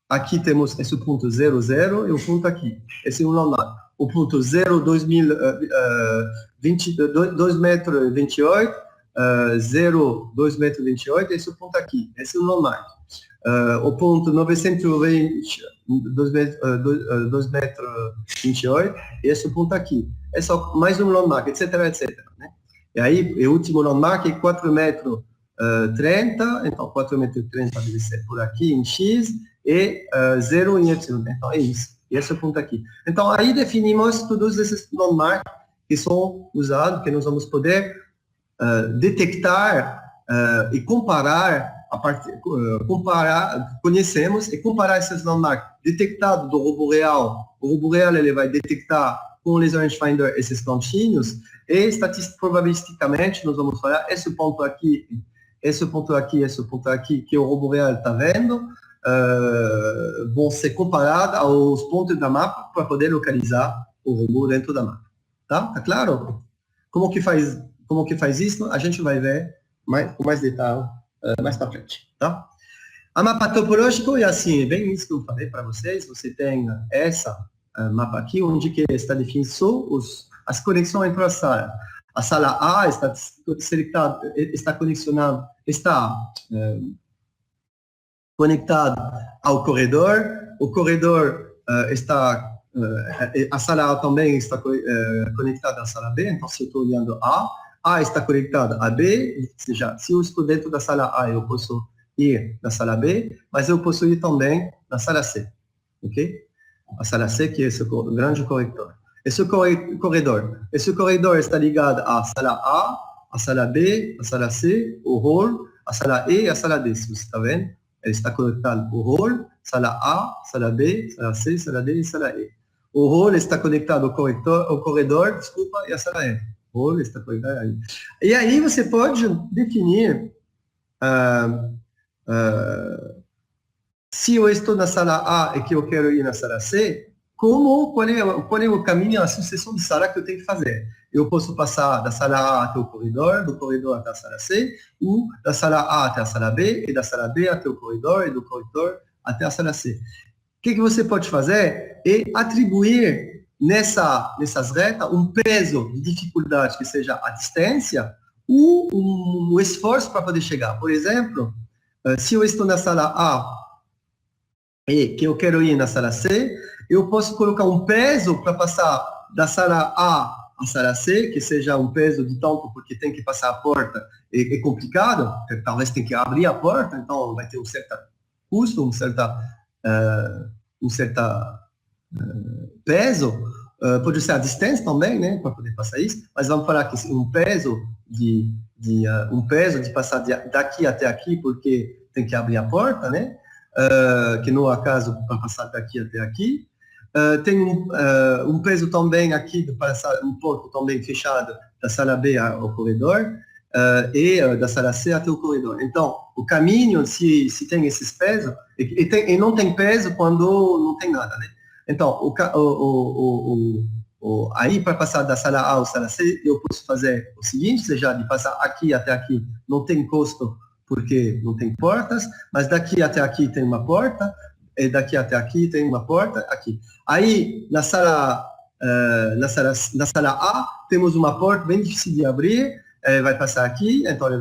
aqui temos esse ponto 0, 0 e o ponto aqui. Esse é um landmark. O ponto 0, 2 metros 28, 0, 2 metros 28, esse é o ponto aqui. Esse é um landmark. O ponto 920, 2 metros 28, esse é o ponto aqui. É só mais um landmark, etc, etc. Né? E aí, o último landmark é 4 metros 30, então 4 metros 30 deve ser por aqui em X, e 0 em Y, então é isso, e esse é o ponto aqui. Então aí definimos todos esses landmarks que são usados, que nós vamos poder detectar e comparar, conhecemos e comparar esses landmarks detectados do robô real. O robô real ele vai detectar com o laser rangefinder esses pontinhos, e probabilisticamente nós vamos falar esse ponto aqui, esse ponto aqui, esse ponto aqui, que o robô real está vendo, vão ser comparados aos pontos da mapa para poder localizar o robô dentro da mapa. Tá? Tá claro? Como que faz isso? A gente vai ver com mais detalhe mais para frente. Tá? A mapa topológico é assim, bem isso que eu falei para vocês. Você tem essa mapa aqui, onde que está definido só as conexões entre as salas. A sala A está conectada ao corredor. O corredor a sala A também está conectada à sala B. Então, se eu estou olhando A está conectada a B. Ou seja, se eu estou dentro da sala A, eu posso ir na sala B, mas eu posso ir também na sala C. Ok? A sala C, que é esse grande corredor. Esse corredor está ligado à sala A, à sala B, à sala C, o hall, à sala E e à sala D. Se você está vendo, ele está conectado ao hall, sala A, sala B, sala C, sala D e sala E. O hall está conectado ao corredor, e à sala E. O hall está conectado aí. E aí você pode definir se eu estou na sala A e que eu quero ir na sala C, qual é o caminho, a sucessão de sala que eu tenho que fazer. Eu posso passar da sala A até o corredor, do corredor até a sala C, ou da sala A até a sala B, e da sala B até o corredor, e do corredor até a sala C. O que você pode fazer é atribuir nessas retas um peso de dificuldade, que seja a distância, ou um esforço para poder chegar. Por exemplo, se eu estou na sala A e que eu quero ir na sala C, eu posso colocar um peso para passar da sala A à sala C, que seja um peso de tanto, porque tem que passar a porta, é complicado, talvez tem que abrir a porta, então vai ter um certo custo, um certo peso, pode ser a distância também, né, para poder passar isso, mas vamos falar que um peso de passar daqui até aqui, porque tem que abrir a porta, né, que no acaso para passar daqui até aqui. Tem um peso também aqui de passar um pouco também fechado da sala B ao corredor e da sala C até o corredor. Então, o caminho, se tem esses pesos, e não tem peso quando não tem nada, né? Então, aí para passar da sala A à sala C, eu posso fazer o seguinte, seja de passar aqui até aqui, não tem custo, porque não tem portas, mas daqui até aqui tem uma porta, e daqui até aqui tem uma porta, aqui. Aí, na sala A, temos uma porta bem difícil de abrir, ele vai passar aqui, então ele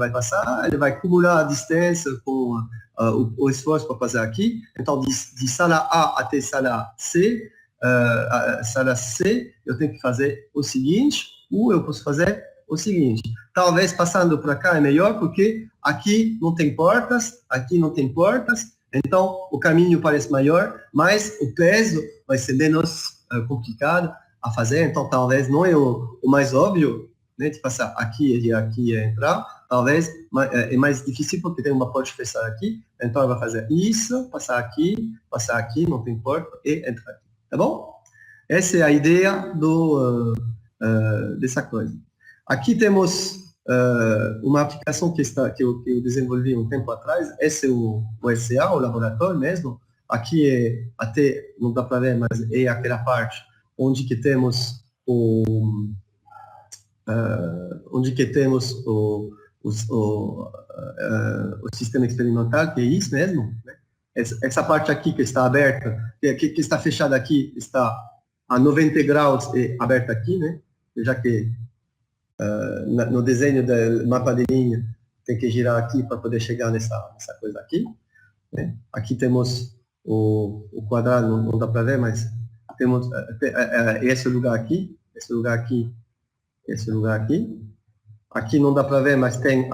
vai acumular a distância com o esforço para passar aqui. Então, de sala A até sala C, eu tenho que fazer o seguinte, ou eu posso fazer o seguinte. Talvez passando para cá é melhor, porque aqui não tem portas, então o caminho parece maior, mas o peso vai ser menos complicado a fazer, então talvez não é o mais óbvio, né, de passar aqui e aqui e entrar, talvez é mais difícil porque tem uma porta fechada aqui, então ele vai fazer isso, passar aqui, não tem porta, e entrar aqui, tá bom? Essa é a ideia dessa coisa. Aqui temos uma aplicação que eu desenvolvi um tempo atrás, esse é o SA, o laboratório mesmo. Aqui é, até não dá para ver, mas é aquela parte onde que temos o sistema experimental, que é isso mesmo, né? Essa parte aqui que está aberta, que está fechada aqui, está a 90 graus e aberta aqui, né? Já que no desenho do mapa de linha tem que girar aqui para poder chegar nessa coisa aqui, né? Aqui temos o quadrado, não dá para ver, mas temos esse lugar aqui, esse lugar aqui. Aqui não dá para ver, mas tem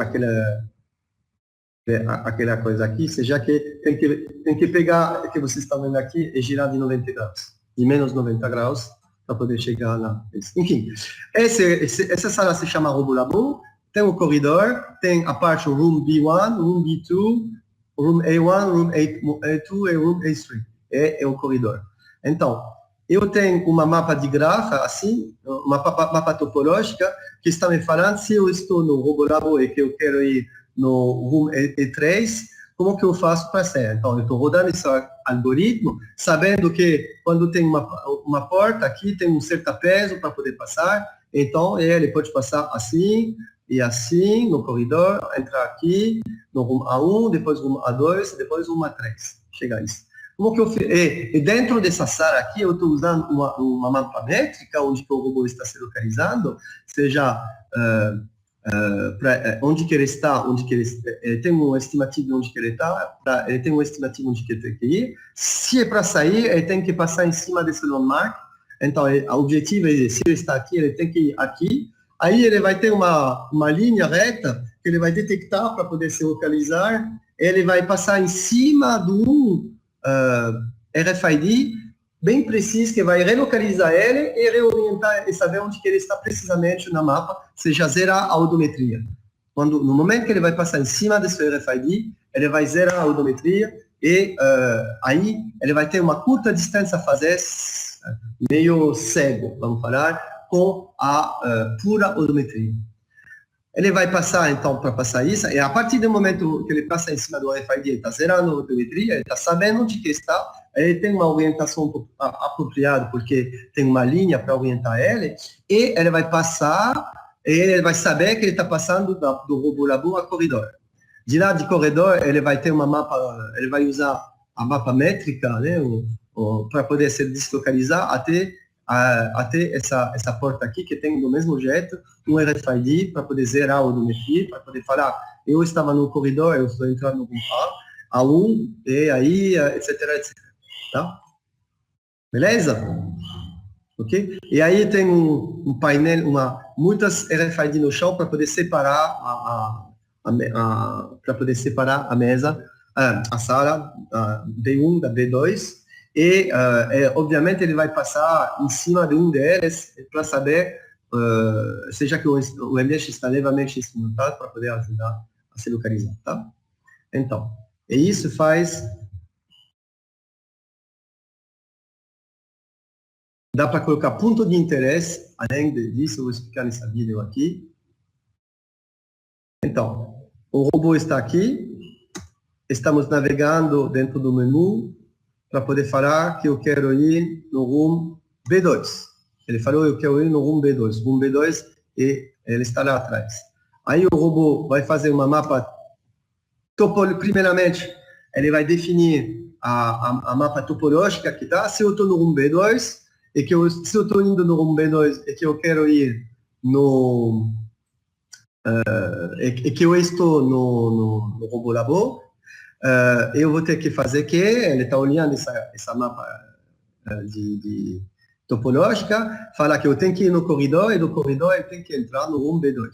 aquela coisa aqui, seja que tem que pegar o que vocês estão vendo aqui e girar de 90 graus, de menos 90 graus, para poder chegar lá. Enfim, essa sala se chama Robolabo, tem o corredor, tem a parte Room B1, Room B2, Room A1, Room A2 e Room A3. É o corredor. Então, eu tenho uma mapa de grafa, assim, uma mapa topológica, que está me falando se eu estou no Robolabo e que eu quero ir no Room E3, como que eu faço para ser? Então, eu estou rodando esse algoritmo, sabendo que quando tem uma porta aqui, tem um certo peso para poder passar, então ele pode passar assim e assim no corredor, entrar aqui no Room A1, depois Room A2, depois Room A3. Chega a isso. Como que eu fiz? E dentro dessa sala aqui, eu estou usando uma mapa métrica, onde o robô está se localizando, seja onde que ele está, ele tem um estimativo onde que ele está, ele tem um estimativo onde que ele tem que ir. Se é para sair, ele tem que passar em cima desse landmark. Então, o objetivo é, se ele está aqui, ele tem que ir aqui. Aí ele vai ter uma linha reta que ele vai detectar para poder se localizar. Ele vai passar em cima do RFID bem preciso, que vai relocalizar ele e reorientar e saber onde que ele está precisamente no mapa, seja zerar a odometria. No momento que ele vai passar em cima desse RFID, ele vai zerar a odometria e aí ele vai ter uma curta distância a fazer, meio cego, vamos falar, com a pura odometria. Ele vai passar, então, para passar isso, e a partir do momento que ele passa em cima do RFID, ele está zerando a odometria, ele está sabendo onde que está, ele tem uma orientação apropriada, porque tem uma linha para orientar ele, e ele vai passar, e ele vai saber que ele está passando do Robolabo a corredor. De lá de corredor, ele vai ter uma mapa, ele vai usar a mapa métrica, né, para poder se deslocalizar até essa porta aqui, que tem do mesmo jeito um RFID para poder zerar o odometria, para poder falar, eu estava no corredor, eu estou entrando no A1, e aí, etc, etc. Tá? Beleza? Ok? E aí tem um painel, muitas RFID no chão para poder separar a mesa, a sala B1 da B2, e, obviamente, ele vai passar em cima de um deles para saber, seja que o ambiente está levemente instrumentado para poder ajudar a se localizar, tá? Então, e isso faz... Dá para colocar ponto de interesse, além disso, eu vou explicar nessa vídeo aqui. Então, o robô está aqui, estamos navegando dentro do menu, para poder falar que eu quero ir no Room B2. Ele falou, eu quero ir no Room B2. Room B2, e ele está lá atrás. Aí o robô vai fazer uma mapa primeiramente, ele vai definir a mapa topológica que está. Se eu estou no Room B2, se eu estou indo no Room B2 e que eu quero ir no... e que eu estou no Robolabo, eu vou ter que fazer que ele está olhando essa mapa de topológica, fala que eu tenho que ir no corredor, e do corredor ele tem que entrar no Room B2.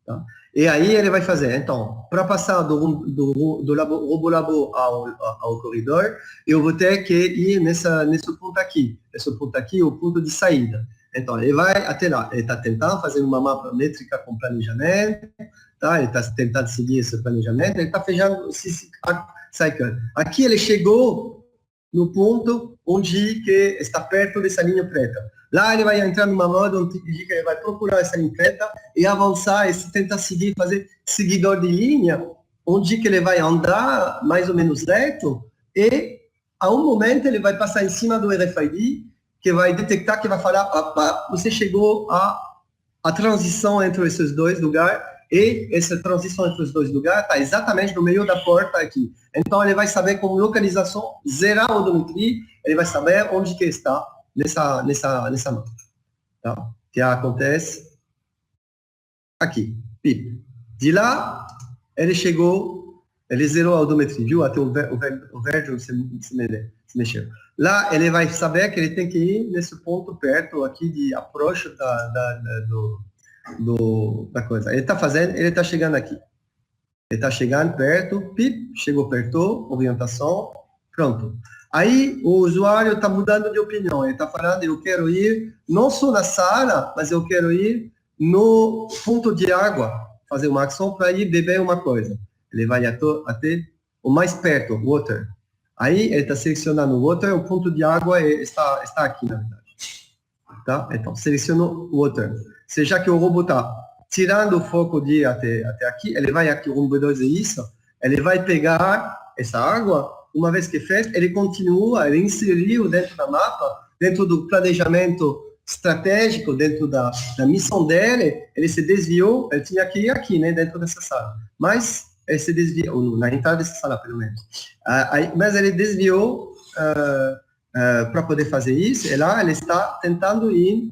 Tá? E aí ele vai fazer, então, para passar do Robolabo ao corredor, eu vou ter que ir nesse ponto aqui. Esse ponto aqui é o ponto de saída. Então, ele vai até lá, ele está tentando fazer uma mapa métrica com planejamento, tá? Ele está tentando seguir esse planejamento, ele está fechando esse cycle. Aqui ele chegou no ponto onde que está perto dessa linha preta. Lá ele vai entrar numa moda onde ele vai procurar essa linha preta e avançar, e tentar seguir, fazer seguidor de linha, onde que ele vai andar mais ou menos reto, e a um momento ele vai passar em cima do RFID, que vai detectar, que vai falar, opa, você chegou a transição entre esses dois lugares, e essa transição entre os dois lugares está exatamente no meio da porta aqui. Então ele vai saber com localização, zerar a odometria, ele vai saber onde que está nessa mão. Tá? Que acontece aqui, pip. De lá, ele chegou, ele zerou a odometria, viu? Até o verde se mexeu. Lá, ele vai saber que ele tem que ir nesse ponto perto aqui de approach da coisa. Ele está fazendo, ele está chegando aqui. Ele está chegando perto, pip, chegou perto, orientação, pronto. Aí o usuário está mudando de opinião, ele está falando, eu quero ir não só na sala, mas eu quero ir no ponto de água, fazer uma ação para ir beber uma coisa. Ele vai até o mais perto, water. Aí ele está selecionando o water, o ponto de água está aqui, na verdade. Tá? Então, selecionou o water. Seja que o robô está tirando o foco de até aqui, ele vai aqui, o robô 2 é isso, ele vai pegar essa água, uma vez que fez, ele continua, ele inseriu dentro da mapa, dentro do planejamento estratégico, dentro da missão dele, ele se desviou, ele tinha que ir aqui, né, dentro dessa sala. Mas ele se desviou, na entrada dessa sala, pelo menos. Mas ele desviou para poder fazer isso, e lá ele está tentando ir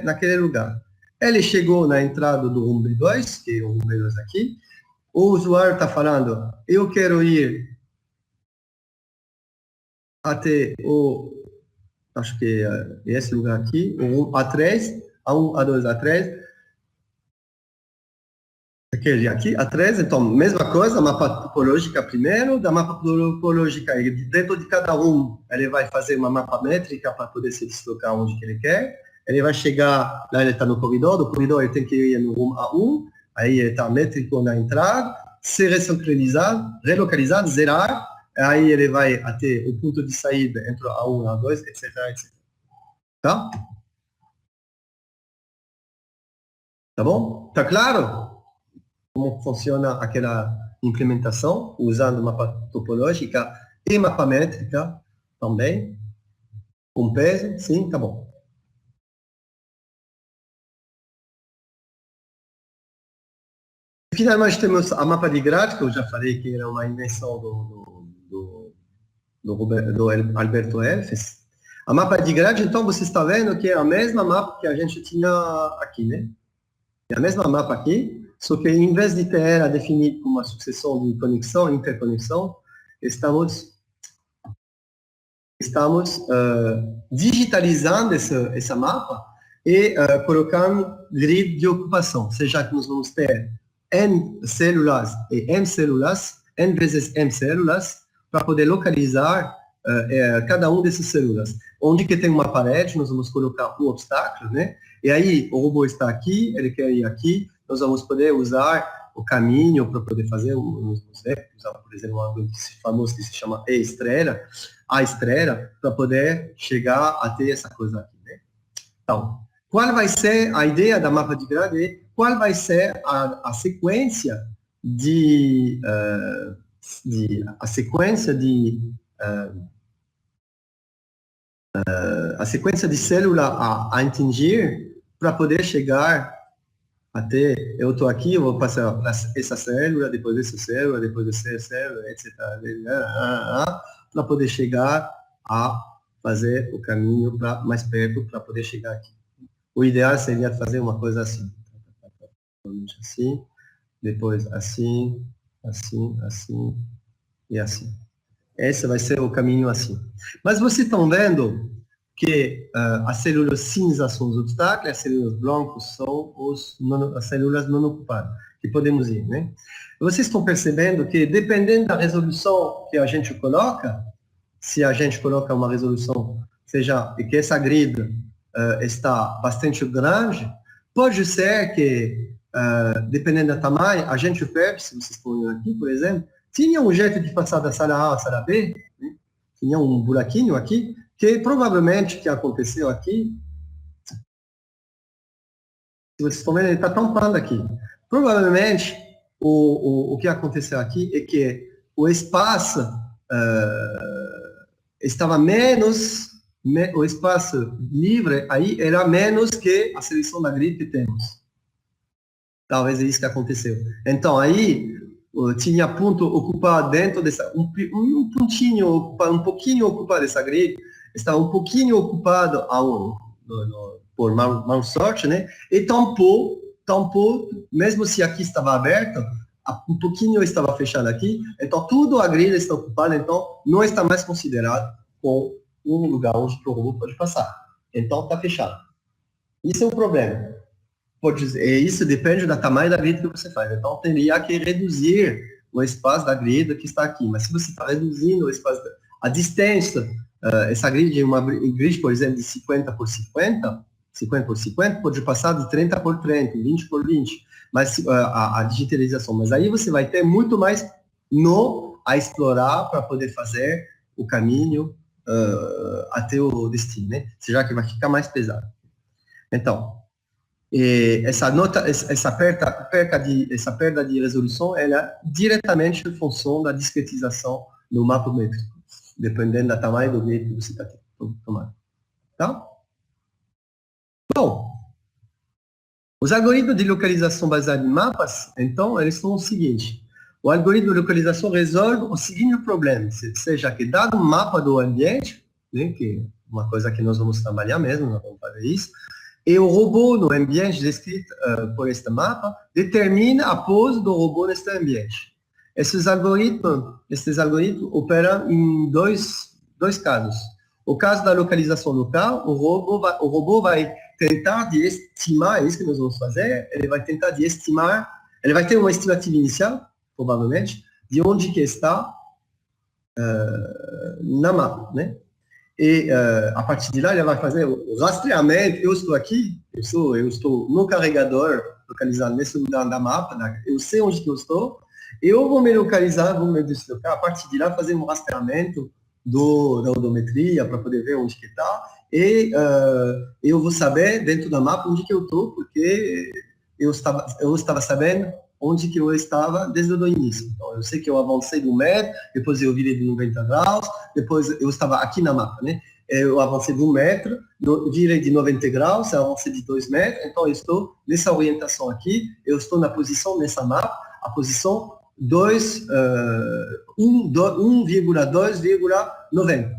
naquele lugar. Ele chegou na entrada do room B2, que é o room B2 aqui, o usuário está falando, eu quero ir até acho que é esse lugar aqui, o A3, A1, A2, A3, aquele aqui, A3, então, mesma coisa, mapa topológica primeiro, da mapa topológica, dentro de cada um, ele vai fazer uma mapa métrica para poder se deslocar onde que ele quer, ele vai chegar, lá ele está no corredor, do corredor ele tem que ir no room A1, aí ele está métrico na entrada, ser ressynchronizado, relocalizado, zerar, aí ele vai até o ponto de saída entre A1 e A2, etc, etc. Tá? Tá bom? Tá claro como funciona aquela implementação, usando mapa topológica e mapa métrica também? Com peso? Sim, tá bom. Finalmente temos a mapa de grade, que eu já falei que era uma invenção do Alberto Elfes. A mapa de grade, então, você está vendo que é a mesma mapa que a gente tinha aqui, né? É a mesma mapa aqui, só que em vez de ter ela definida como uma sucessão de conexão, interconexão, estamos digitalizando essa mapa e colocando grid de ocupação, seja que nós vamos ter N células e M células, N vezes M células, para poder localizar cada uma dessas células. Onde que tem uma parede, nós vamos colocar um obstáculo, né? E aí, o robô está aqui, ele quer ir aqui, nós vamos poder usar o caminho para poder fazer, usar, por exemplo, um famoso que se chama a estrela, para poder chegar até essa coisa aqui, né? Então, qual vai ser a ideia da mapa de grade? Qual vai ser a sequência de célula a atingir para poder chegar até, eu estou aqui, eu vou passar essa célula, depois dessa célula, depois dessa célula, etc. Para poder chegar a fazer o caminho mais perto para poder chegar aqui. O ideal seria fazer uma coisa assim. Assim, depois assim, assim, assim e assim. Esse vai ser o caminho assim. Mas vocês estão vendo que as células cinzas são os obstáculos, as células brancas são as células não ocupadas, que podemos ir, né? Vocês estão percebendo que, dependendo da resolução que a gente coloca, se a gente coloca uma resolução, seja que essa grid está bastante grande, pode ser que dependendo do tamanho, a gente perde, se vocês estão olhando aqui, por exemplo, tinha um jeito de passar da sala A à sala B, né? Tinha um buraquinho aqui, que provavelmente o que aconteceu aqui, se vocês estão vendo, ele está tampando aqui. Provavelmente, o que aconteceu aqui é que o espaço estava menos, o espaço livre aí era menos que a seleção da grid que temos. Talvez é isso que aconteceu. Então, aí, tinha ponto ocupado dentro dessa, um pontinho, um pouquinho ocupado dessa grid, estava um pouquinho ocupado por mal sorte, né? E tampou, mesmo se aqui estava aberto, um pouquinho estava fechado aqui, então tudo a grid está ocupada, então não está mais considerado como um lugar onde o robô pode passar. Então está fechado. Isso é um problema. Isso depende do tamanho da grid que você faz. Então teria que reduzir o espaço da grid que está aqui. Mas se você está reduzindo o espaço, a distância, essa grid é uma grid, por exemplo, de 50 por 50 por 50, pode passar de 30 por 30, 20 por 20, mas a digitalização. Mas aí você vai ter muito mais a explorar para poder fazer o caminho até o destino, né? Já que vai ficar mais pesado. Então, essa perda de resolução, ela é diretamente em função da discretização no mapa métrico, dependendo do tamanho do meio que você está tomando. Tá? Bom, os algoritmos de localização baseados em mapas, então, eles são o seguinte. O algoritmo de localização resolve o seguinte problema, seja que dado um mapa do ambiente, né, que é uma coisa que nós vamos trabalhar mesmo, nós vamos fazer isso, e o robô no ambiente descrito por este mapa determina a pose do robô neste ambiente. Esses algoritmos operam em dois casos. O caso da localização local, o robô vai tentar de estimar, é isso que nós vamos fazer, ele vai tentar de estimar, ele vai ter uma estimativa inicial, provavelmente, de onde que está na mapa, né? E a partir de lá ele vai fazer o rastreamento. Eu estou aqui, eu estou no carregador localizado nesse lugar da mapa, eu sei onde que eu estou, eu vou me localizar, vou me deslocar, a partir de lá fazer um rastreamento da odometria para poder ver onde que está, e eu vou saber dentro da mapa onde que eu estou, porque eu estava sabendo onde que eu estava desde o início. Então, eu sei que eu avancei de 1 metro, depois eu virei de 90 graus, depois eu estava aqui na mapa, né? Eu avancei de 1 metro, virei de 90 graus, eu avancei de 2 metros, então eu estou nessa orientação aqui, eu estou na posição nessa mapa, a posição 1,2,90.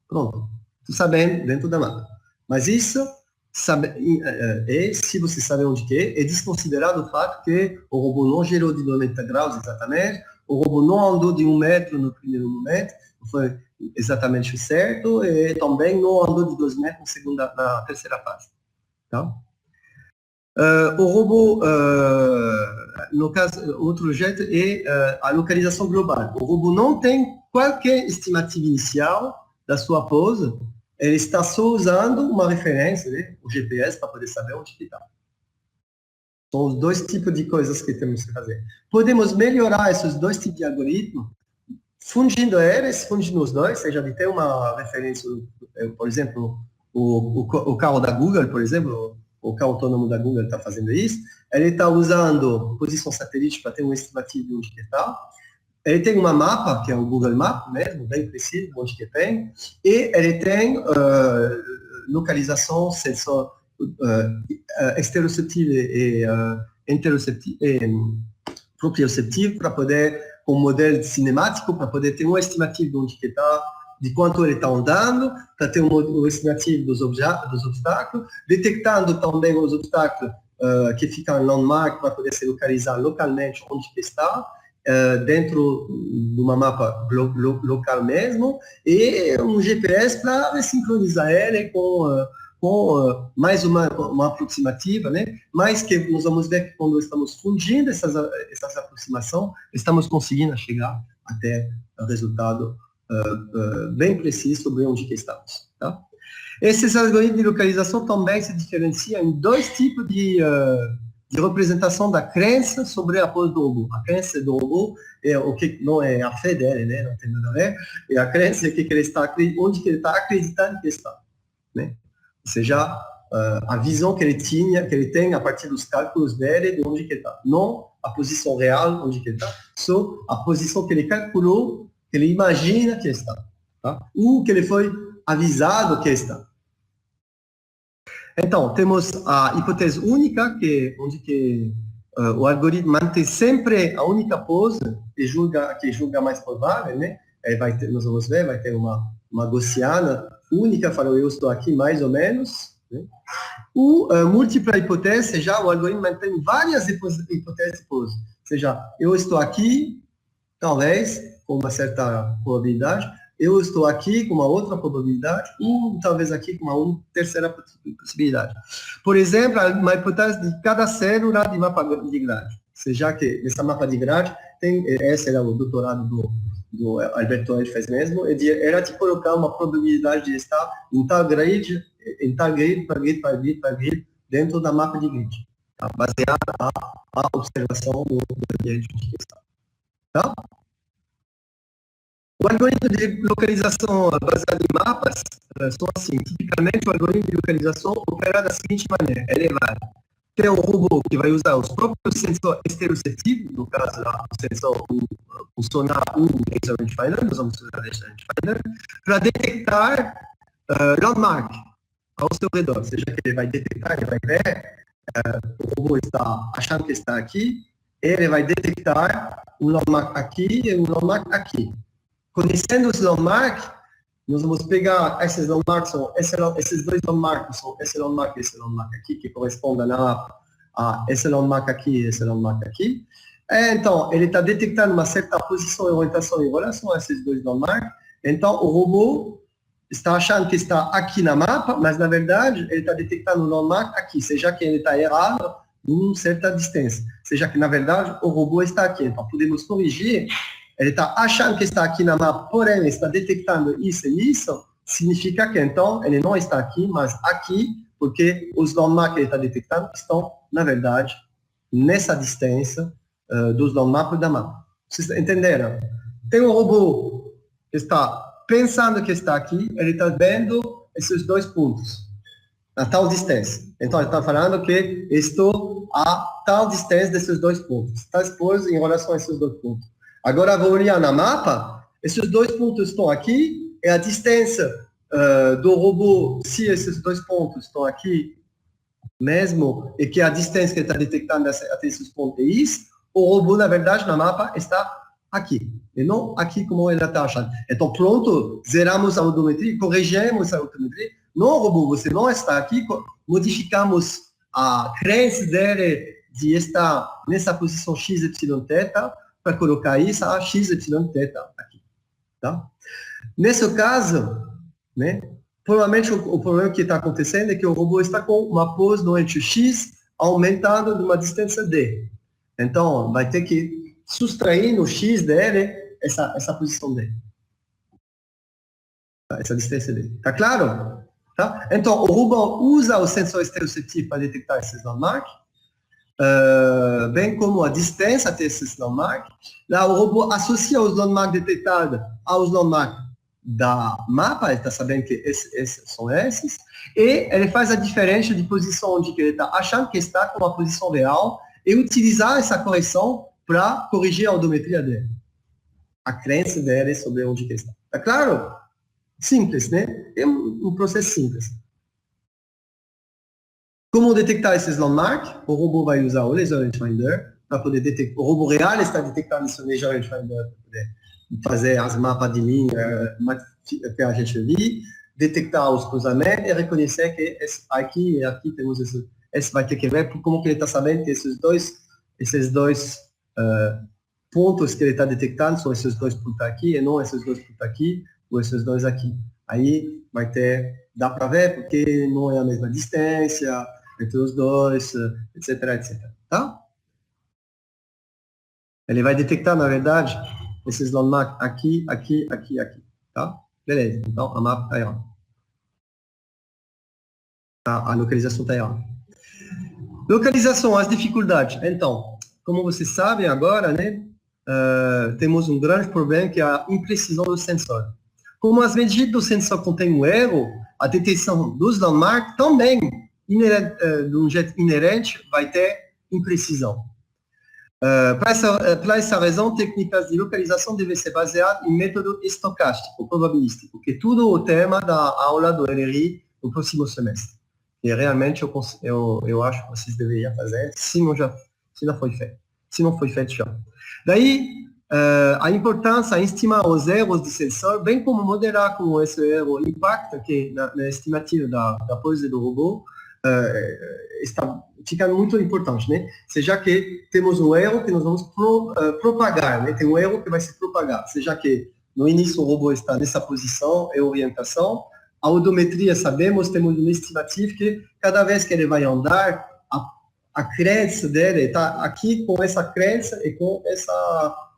Pronto. Estou sabendo dentro da mapa. Mas isso, se você sabe onde que é desconsiderado o fato que o robô não girou de 90 graus exatamente, o robô não andou de 1 metro no primeiro momento, foi exatamente certo, e também não andou de 2 metros na terceira fase. Tá? O robô, no caso, outro jeito é a localização global. O robô não tem qualquer estimativa inicial da sua pose, ele está só usando uma referência, né, o GPS, para poder saber onde está. São os dois tipos de coisas que temos que fazer. Podemos melhorar esses dois tipos de algoritmo, fundindo os dois, seja de ter uma referência, por exemplo, o carro da Google, por exemplo, o carro autônomo da Google está fazendo isso, ele está usando posição satélite para ter uma estimativa de onde que está. Ele tem uma mapa, que é o Google Maps mesmo, bem preciso, onde que tem, e ele tem localização, sensor exteroceptivo e proprioceptivo, para poder, com modelo cinemático, para poder ter uma estimativa de onde que está, de quanto ele está andando, para ter uma estimativa dos obstáculos, detectando também os obstáculos que ficam em landmark, para poder se localizar localmente onde que está, dentro de uma mapa local mesmo, e um GPS para sincronizar ele com mais uma aproximativa, né? Mas que nós vamos ver que quando estamos fundindo essas aproximações, estamos conseguindo chegar até o resultado bem preciso sobre onde que estamos. Tá? Esses algoritmos de localização também se diferenciam em dois tipos de de representação da crença sobre a pose do robô. A crença do robô é o que não é a fé dele, né? Não tem nada a ver. E a crença é que ele está, onde que ele está acreditando que está, né? Ou seja, a visão que ele tinha, que ele tem a partir dos cálculos dele, de onde que ele está. Não a posição real onde que ele está, só a posição que ele calculou, que ele imagina que está, tá? Ou que ele foi avisado que está. Então, temos a hipótese única, onde que o algoritmo mantém sempre a única pose que julga mais provável, né? Nós vamos ver, vai ter uma gaussiana única, falou, eu estou aqui mais ou menos, né? O múltipla hipótese, já o algoritmo mantém várias hipóteses de pose. Ou seja, eu estou aqui, talvez, com uma certa probabilidade, eu estou aqui com uma outra probabilidade, ou talvez aqui com uma terceira possibilidade. Por exemplo, uma hipótese de cada célula de mapa de grade. Ou seja, que esse mapa de grade, esse era o doutorado do Alberto Held fez mesmo, era de colocar uma probabilidade de estar em tal grid, dentro da mapa de grid, tá? Baseada na observação do ambiente de está. Tá? O algoritmo de localização baseado em mapas são assim. Tipicamente, o algoritmo de localização opera da seguinte maneira. Ele vai ter um robô que vai usar os próprios sensores estereoceptivos, no caso, o sensor, o sonar, o laser rangefinder, nós vamos usar o laser rangefinder, para detectar landmark ao seu redor. Ou seja, que ele vai detectar, ele vai ver, o robô está achando que está aqui, ele vai detectar um landmark aqui e um landmark aqui. Conhecendo os landmarks, nós vamos pegar esses landmarks, esses dois landmarks, são esse landmark e esse landmark aqui, que correspondem a esse landmark aqui e esse landmark aqui. Então, ele está detectando uma certa posição e orientação em relação a esses dois landmarks. Então, o robô está achando que está aqui na mapa, mas, na verdade, ele está detectando o landmark aqui, seja que ele está errado em certa distância, seja que, na verdade, o robô está aqui. Então, podemos corrigir. Ele está achando que está aqui na mapa, porém, ele está detectando isso e isso, significa que, então, ele não está aqui, mas aqui, porque os landmarks que ele está detectando estão, na verdade, nessa distância dos landmarks da mapa. Vocês entenderam? Tem um robô que está pensando que está aqui, ele está vendo esses dois pontos, a tal distância. Então, ele está falando que estou a tal distância desses dois pontos. Está exposto em relação a esses dois pontos. Agora, vou olhar na mapa, esses dois pontos estão aqui, e a distância do robô, se esses dois pontos estão aqui mesmo, e que a distância que ele está detectando até esses pontos é isso, o robô, na verdade, na mapa, está aqui, e não aqui como ele está achando. Então, pronto, zeramos a odometria, corrigimos a odometria. Não, robô, você não está aqui, modificamos a crença dele de estar nessa posição x, y, θ, para colocar isso a x, y, θ aqui, tá? Nesse caso, né, provavelmente o problema que está acontecendo é que o robô está com uma pose no eixo x aumentando de uma distância d. Então, vai ter que subtrair no x dele essa posição d. Tá? Essa distância d. Tá claro? Tá? Então, o robô usa o sensor estereoceptivo para detectar esses landmarks, bem como a distância até esses landmarks. Lá, o robô associa os landmarks detectados aos landmarks da mapa, ele está sabendo que esses são esses, e ele faz a diferença de posição onde ele está achando que está com a posição real e utilizar essa correção para corrigir a odometria dele. A crença dele sobre onde ele está. Tá claro? Simples, né? É um processo simples. Como detectar esses landmarks? O robô vai usar o laser rangefinder para poder detectar. O robô real está detectando esse laser rangefinder para poder fazer as mapas de linha que a gente viu, detectar os cruzamentos e reconhecer que aqui e aqui temos esse vai ter que ver como que ele está sabendo que esses dois pontos que ele está detectando são esses dois pontos aqui e não esses dois pontos aqui ou esses dois aqui. Aí vai ter, dá para ver porque não é a mesma distância entre os dois, etc, etc. Tá? Ele vai detectar, na verdade, esses landmarks aqui, aqui, aqui, aqui. Tá? Beleza. Então, a mapa está aí, ó. A localização está aí, ó. Localização, as dificuldades. Então, como vocês sabem agora, né, temos um grande problema que é a imprecisão do sensor. Como as medidas do sensor contêm um erro, a detecção dos landmarks também, de um jeito inerente, vai ter imprecisão. Para essa razão, técnicas de localização devem ser baseadas em método estocástico, probabilístico, que é tudo o tema da aula do LRI no próximo semestre. E realmente eu acho que vocês deveriam fazer, se não foi feito. Se não foi feito já. Daí, a importância de estimar os erros de sensor, bem como modelar como esse erro impacta que na estimativa da pose do robô, está ficando muito importante, né? Seja que temos um erro que nós vamos propagar, né? Tem um erro que vai se propagar, seja que no início o robô está nessa posição e orientação, a odometria sabemos, temos uma estimativa que cada vez que ele vai andar, a crença dele está aqui com essa crença e com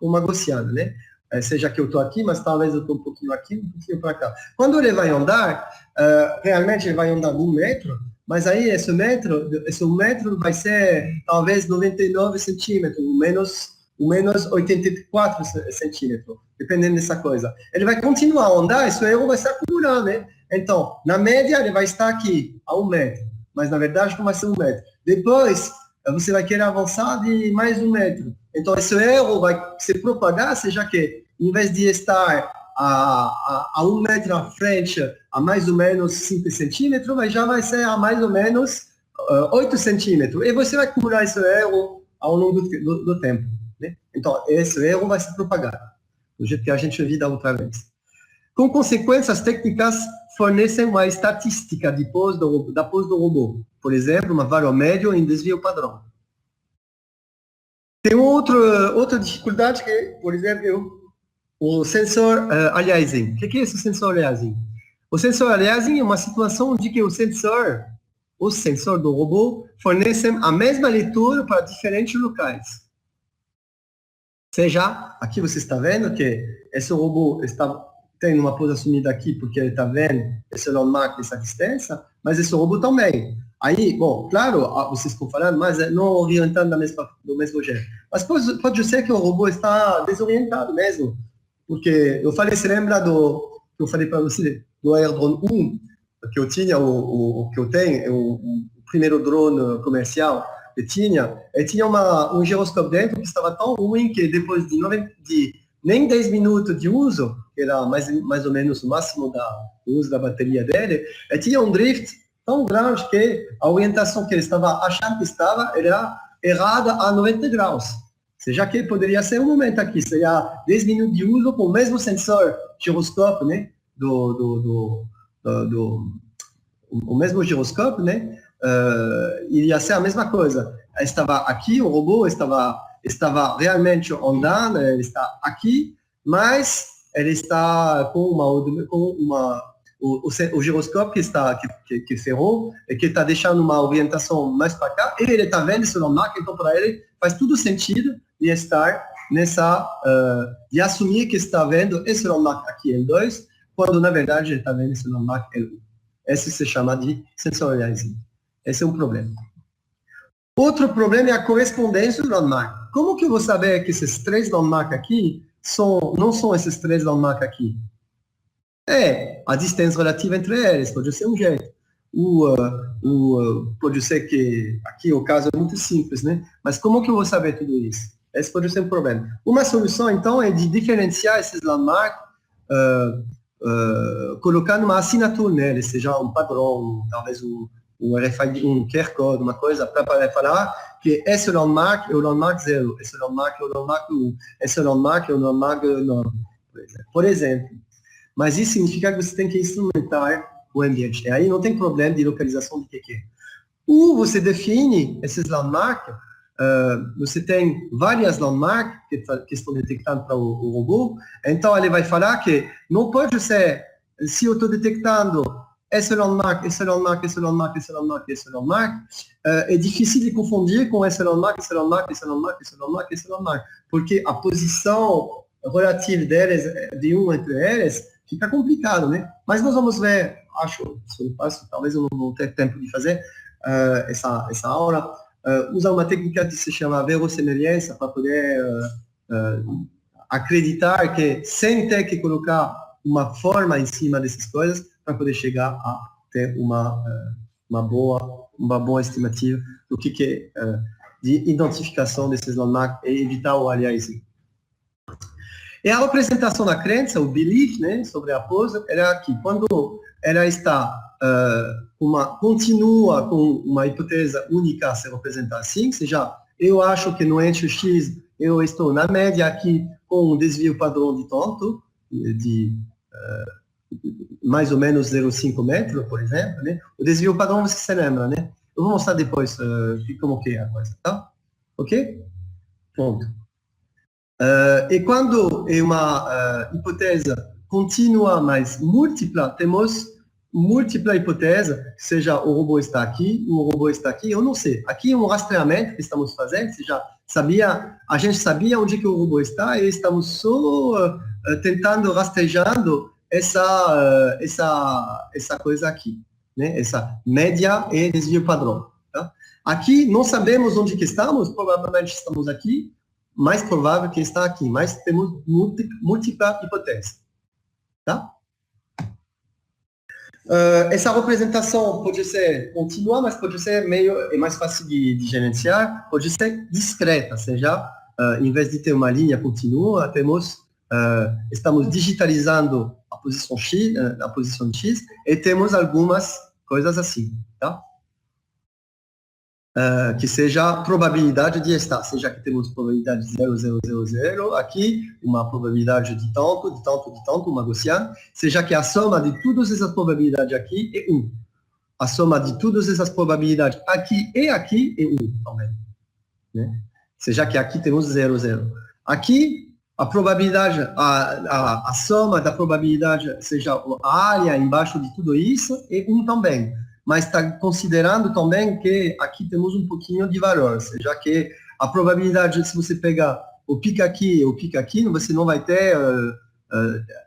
uma gaussiana, né? Seja que eu estou aqui, mas talvez eu estou um pouquinho aqui, um pouquinho para cá. Quando ele vai andar, realmente ele vai andar 1 metro, mas aí esse metro vai ser talvez 99 centímetros, menos 84 centímetros, dependendo dessa coisa. Ele vai continuar a andar, esse erro vai se acumular, né? Então, na média, ele vai estar aqui, a 1 metro, mas na verdade não vai ser 1 metro. Depois, você vai querer avançar de mais 1 metro. Então, esse erro vai se propagar, seja que, em vez de estar a 1 metro à frente, a mais ou menos 5 centímetros, mas já vai ser a mais ou menos 8 centímetros. E você vai acumular esse erro ao longo do tempo, né? Então, esse erro vai se propagar, do jeito que a gente viu da outra vez. Com consequência, as técnicas fornecem uma estatística da pose do robô. Por exemplo, uma valor médio em desvio padrão. Tem outra dificuldade que, por exemplo, o sensor aliasing. O que é esse sensor aliasing? O sensor aliasing é uma situação onde que o sensor do robô fornecem a mesma leitura para diferentes locais. Seja, aqui você está vendo que esse robô tem uma pose assumida aqui porque ele está vendo esse landmark dessa distância, mas esse robô também. Aí, bom, claro, vocês estão falando, mas não orientando do mesmo jeito. Mas pode ser que o robô está desorientado mesmo. Porque eu falei, se lembra que eu falei para você, do Airdrone 1, que eu tinha, que eu tenho, o primeiro drone comercial que tinha, ele tinha um giroscópio dentro que estava tão ruim que depois de nem 10 minutos de uso, que era mais ou menos o máximo do uso da bateria dele, ele tinha um drift tão grande que a orientação que ele estava achando que estava era errada a 90 graus. Seja que poderia ser um momento aqui, seria 10 minutos de uso com o mesmo sensor giroscópio, né? O mesmo giroscópio, né? Iria ser a mesma coisa. Estava aqui, o robô estava realmente andando, ele está aqui, mas ele está com o giroscópio que ferrou e que está deixando uma orientação mais para cá, e ele está vendo esse landmark, então para ele faz todo sentido de estar de assumir que está vendo esse landmark aqui L2, quando na verdade ele está vendo esse landmark L1. Esse se chama de sensor aliasing. Esse é um problema. Outro problema é a correspondência do landmark. Como que eu vou saber que esses 3 landmarks aqui não são esses 3 landmarks aqui? A distância relativa entre eles, pode ser um jeito. Pode ser que, aqui o caso é muito simples, né? Mas como que eu vou saber tudo isso? Esse pode ser um problema. Uma solução, então, é de diferenciar esses landmarks, colocando uma assinatura neles, seja um padrão, talvez um RFID, um QR Code, uma coisa, para falar que esse landmark é o landmark 0, esse landmark é o landmark 1, esse landmark é o landmark 9, por exemplo. Mas isso significa que você tem que instrumentar o ambiente. E aí não tem problema de localização de QQ. Ou você define esses landmarks, você tem várias landmarks que estão detectando para o robô, então ele vai falar que não pode ser, se eu estou detectando esse landmark, esse landmark, esse landmark, esse landmark, esse landmark, é difícil de confundir com esse landmark, esse landmark, esse landmark, esse landmark, esse landmark, porque a posição relativa deles, de um entre eles, fica complicado, né? Mas nós vamos ver, acho, se eu passo, talvez eu não tenha tempo de fazer essa aula, usa uma técnica que se chama verossemelhança para poder acreditar que sem ter que colocar uma forma em cima dessas coisas para poder chegar a ter uma boa estimativa do que é de identificação desses landmarks e evitar o aliasing. E a representação da crença, o belief, né, sobre a pose, era aqui. Quando ela está continua com uma hipótese única a se representar assim, ou seja, eu acho que no eixo X eu estou na média aqui com um desvio padrão de tanto, de mais ou menos 0,5 metros, por exemplo, né? O desvio padrão, você se lembra, né? Eu vou mostrar depois como que é a coisa, tá? Ok? Ponto. E quando é uma hipótese contínua, mas múltipla, temos múltipla hipótese, seja o robô está aqui, o robô está aqui, eu não sei. Aqui é um rastreamento que estamos fazendo, seja, a gente sabia onde que o robô está e estamos só tentando, rastreando essa coisa aqui, né? Essa média e desvio padrão. Tá? Aqui não sabemos onde que estamos, provavelmente estamos aqui, mais provável que está aqui, mas temos múltipla hipótese. Tá? Essa representação pode ser contínua, mas pode ser é mais fácil de gerenciar, pode ser discreta, ou seja, em vez de ter uma linha contínua, estamos digitalizando a posição X, e temos algumas coisas assim, tá? Que seja a probabilidade de estar, seja que temos probabilidade de 0,000, aqui uma probabilidade de tanto, uma Gaussiana, seja que a soma de todas essas probabilidades aqui é 1. A soma de todas essas probabilidades aqui é 1 também. Né? Seja que aqui temos 0,0. Aqui, a probabilidade, a soma da probabilidade, seja a área embaixo de tudo isso, é 1 também. Mas está considerando também que aqui temos um pouquinho de valor, ou seja, que a probabilidade, se você pegar o pico aqui e o pico aqui, você não vai ter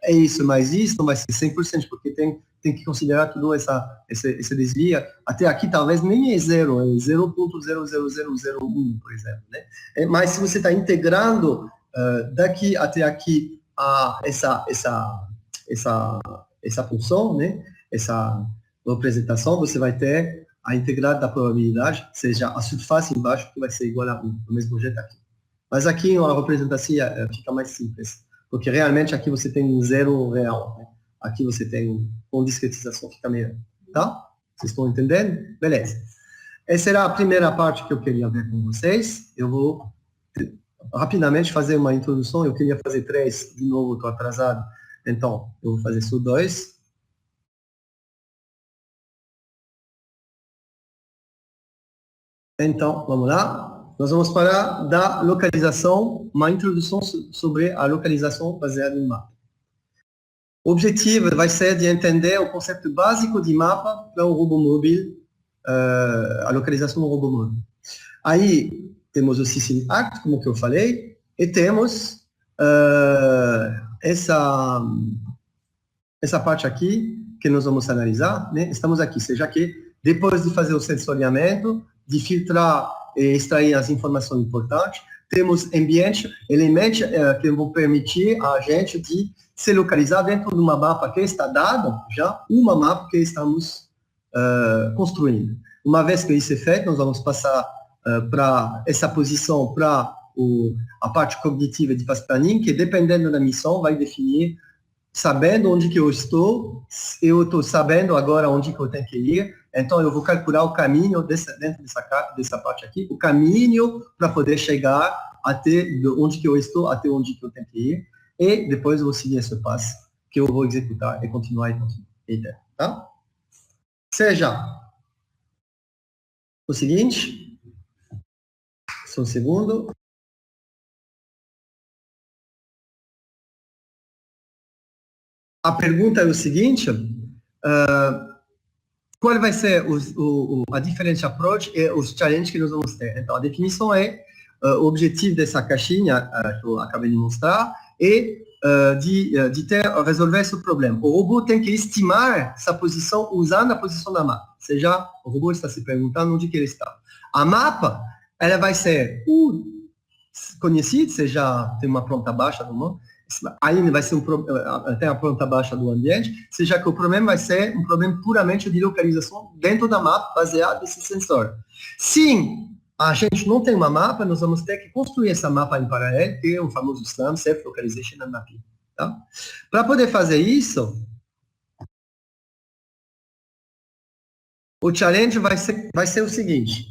isso mais isso, não vai ser 100%, porque tem que considerar tudo esse desvio. Até aqui talvez nem é 0, é 0,00001, por exemplo. Né? Mas se você está integrando daqui até aqui essa função, né? Essa representação, você vai ter a integral da probabilidade, seja a surface embaixo, que vai ser igual a 1, do mesmo jeito aqui. Mas aqui a representação fica mais simples, porque realmente aqui você tem um zero real, né? Aqui você tem com discretização, fica melhor, tá? Vocês estão entendendo? Beleza. Essa era a primeira parte que eu queria ver com vocês. Eu vou rapidamente fazer uma introdução, eu queria fazer 3, de novo estou atrasado, então eu vou fazer só 2. Então, vamos lá. Nós vamos falar da localização, uma introdução sobre a localização baseada em mapa. O objetivo vai ser de entender o conceito básico de mapa para o robô móvel, a localização do robô móvel. Aí, temos o Sicily Act, como que eu falei, e temos essa parte aqui, que nós vamos analisar, né? Estamos aqui, seja que depois de fazer o sensoriamento, de filtrar e extrair as informações importantes, temos elementos que vão permitir a gente de se localizar dentro de uma mapa que está dado, já uma mapa que estamos construindo. Uma vez que isso é feito, nós vamos passar para essa posição, para a parte cognitiva de fast planning, que dependendo da missão vai definir, sabendo onde que eu estou sabendo agora onde que eu tenho que ir, então eu vou calcular o caminho dentro dessa parte aqui, o caminho para poder chegar até onde que eu estou, até onde que eu tenho que ir, e depois eu vou seguir esse passo que eu vou executar e continuar. Tá? Seja o seguinte, só um segundo. A pergunta é o seguinte, qual vai ser a different approach e os challenges que nós vamos ter? Então, a definição é, o objetivo dessa caixinha que eu acabei de mostrar é resolver esse problema. O robô tem que estimar essa posição usando a posição da mapa. Ou seja, o robô está se perguntando onde que ele está. A mapa, ela vai ser conhecida, se já tem uma planta baixa do mundo, ainda vai ser até a planta baixa do ambiente, seja que o problema vai ser um problema puramente de localização dentro da mapa, baseado nesse sensor. Sim, a gente não tem uma mapa, nós vamos ter que construir essa mapa em paralelo, que é o famoso SLAM, Self Localization and Mapping. Tá? Para poder fazer isso, o challenge vai ser o seguinte,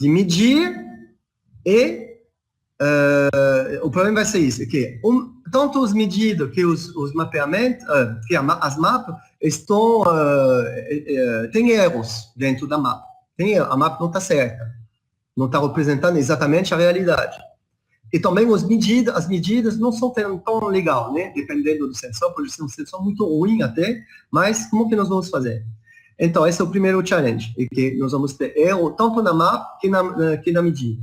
de medir e o problema vai ser isso, que tanto os medidos que os mapeamentos, que as mapas estão, tem erros dentro da mapa. A mapa não está certa, não está representando exatamente a realidade. E também as medidas não são tão legais, né? Dependendo do sensor, pode ser um sensor muito ruim até, mas como que nós vamos fazer? Então, esse é o primeiro challenge, e que nós vamos ter erro tanto na mapa que na medida.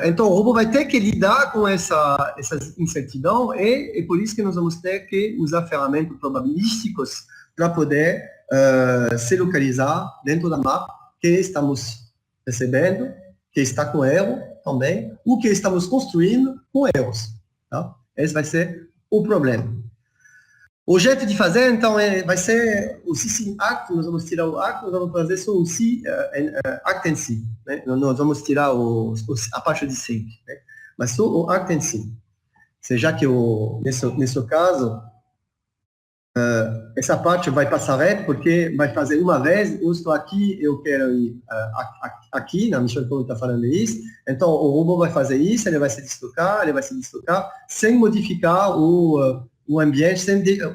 Então, o robô vai ter que lidar com essa incertidão e por isso que nós vamos ter que usar ferramentas probabilísticas para poder se localizar dentro da mapa que estamos recebendo, que está com erro também, o que estamos construindo com erros. Tá? Esse vai ser o problema. O jeito de fazer, então, vai ser o System Act, nós vamos tirar o Act, nós vamos fazer só o Act em si. Né? Nós vamos tirar a parte de Sync, né? Mas só o Act em si. Seja que, nesse caso, essa parte vai passar reto, porque vai fazer uma vez, eu estou aqui, eu quero ir aqui, na Michel Cohen está falando isso, então o robô vai fazer isso, ele vai se deslocar, sem modificar o ambiente,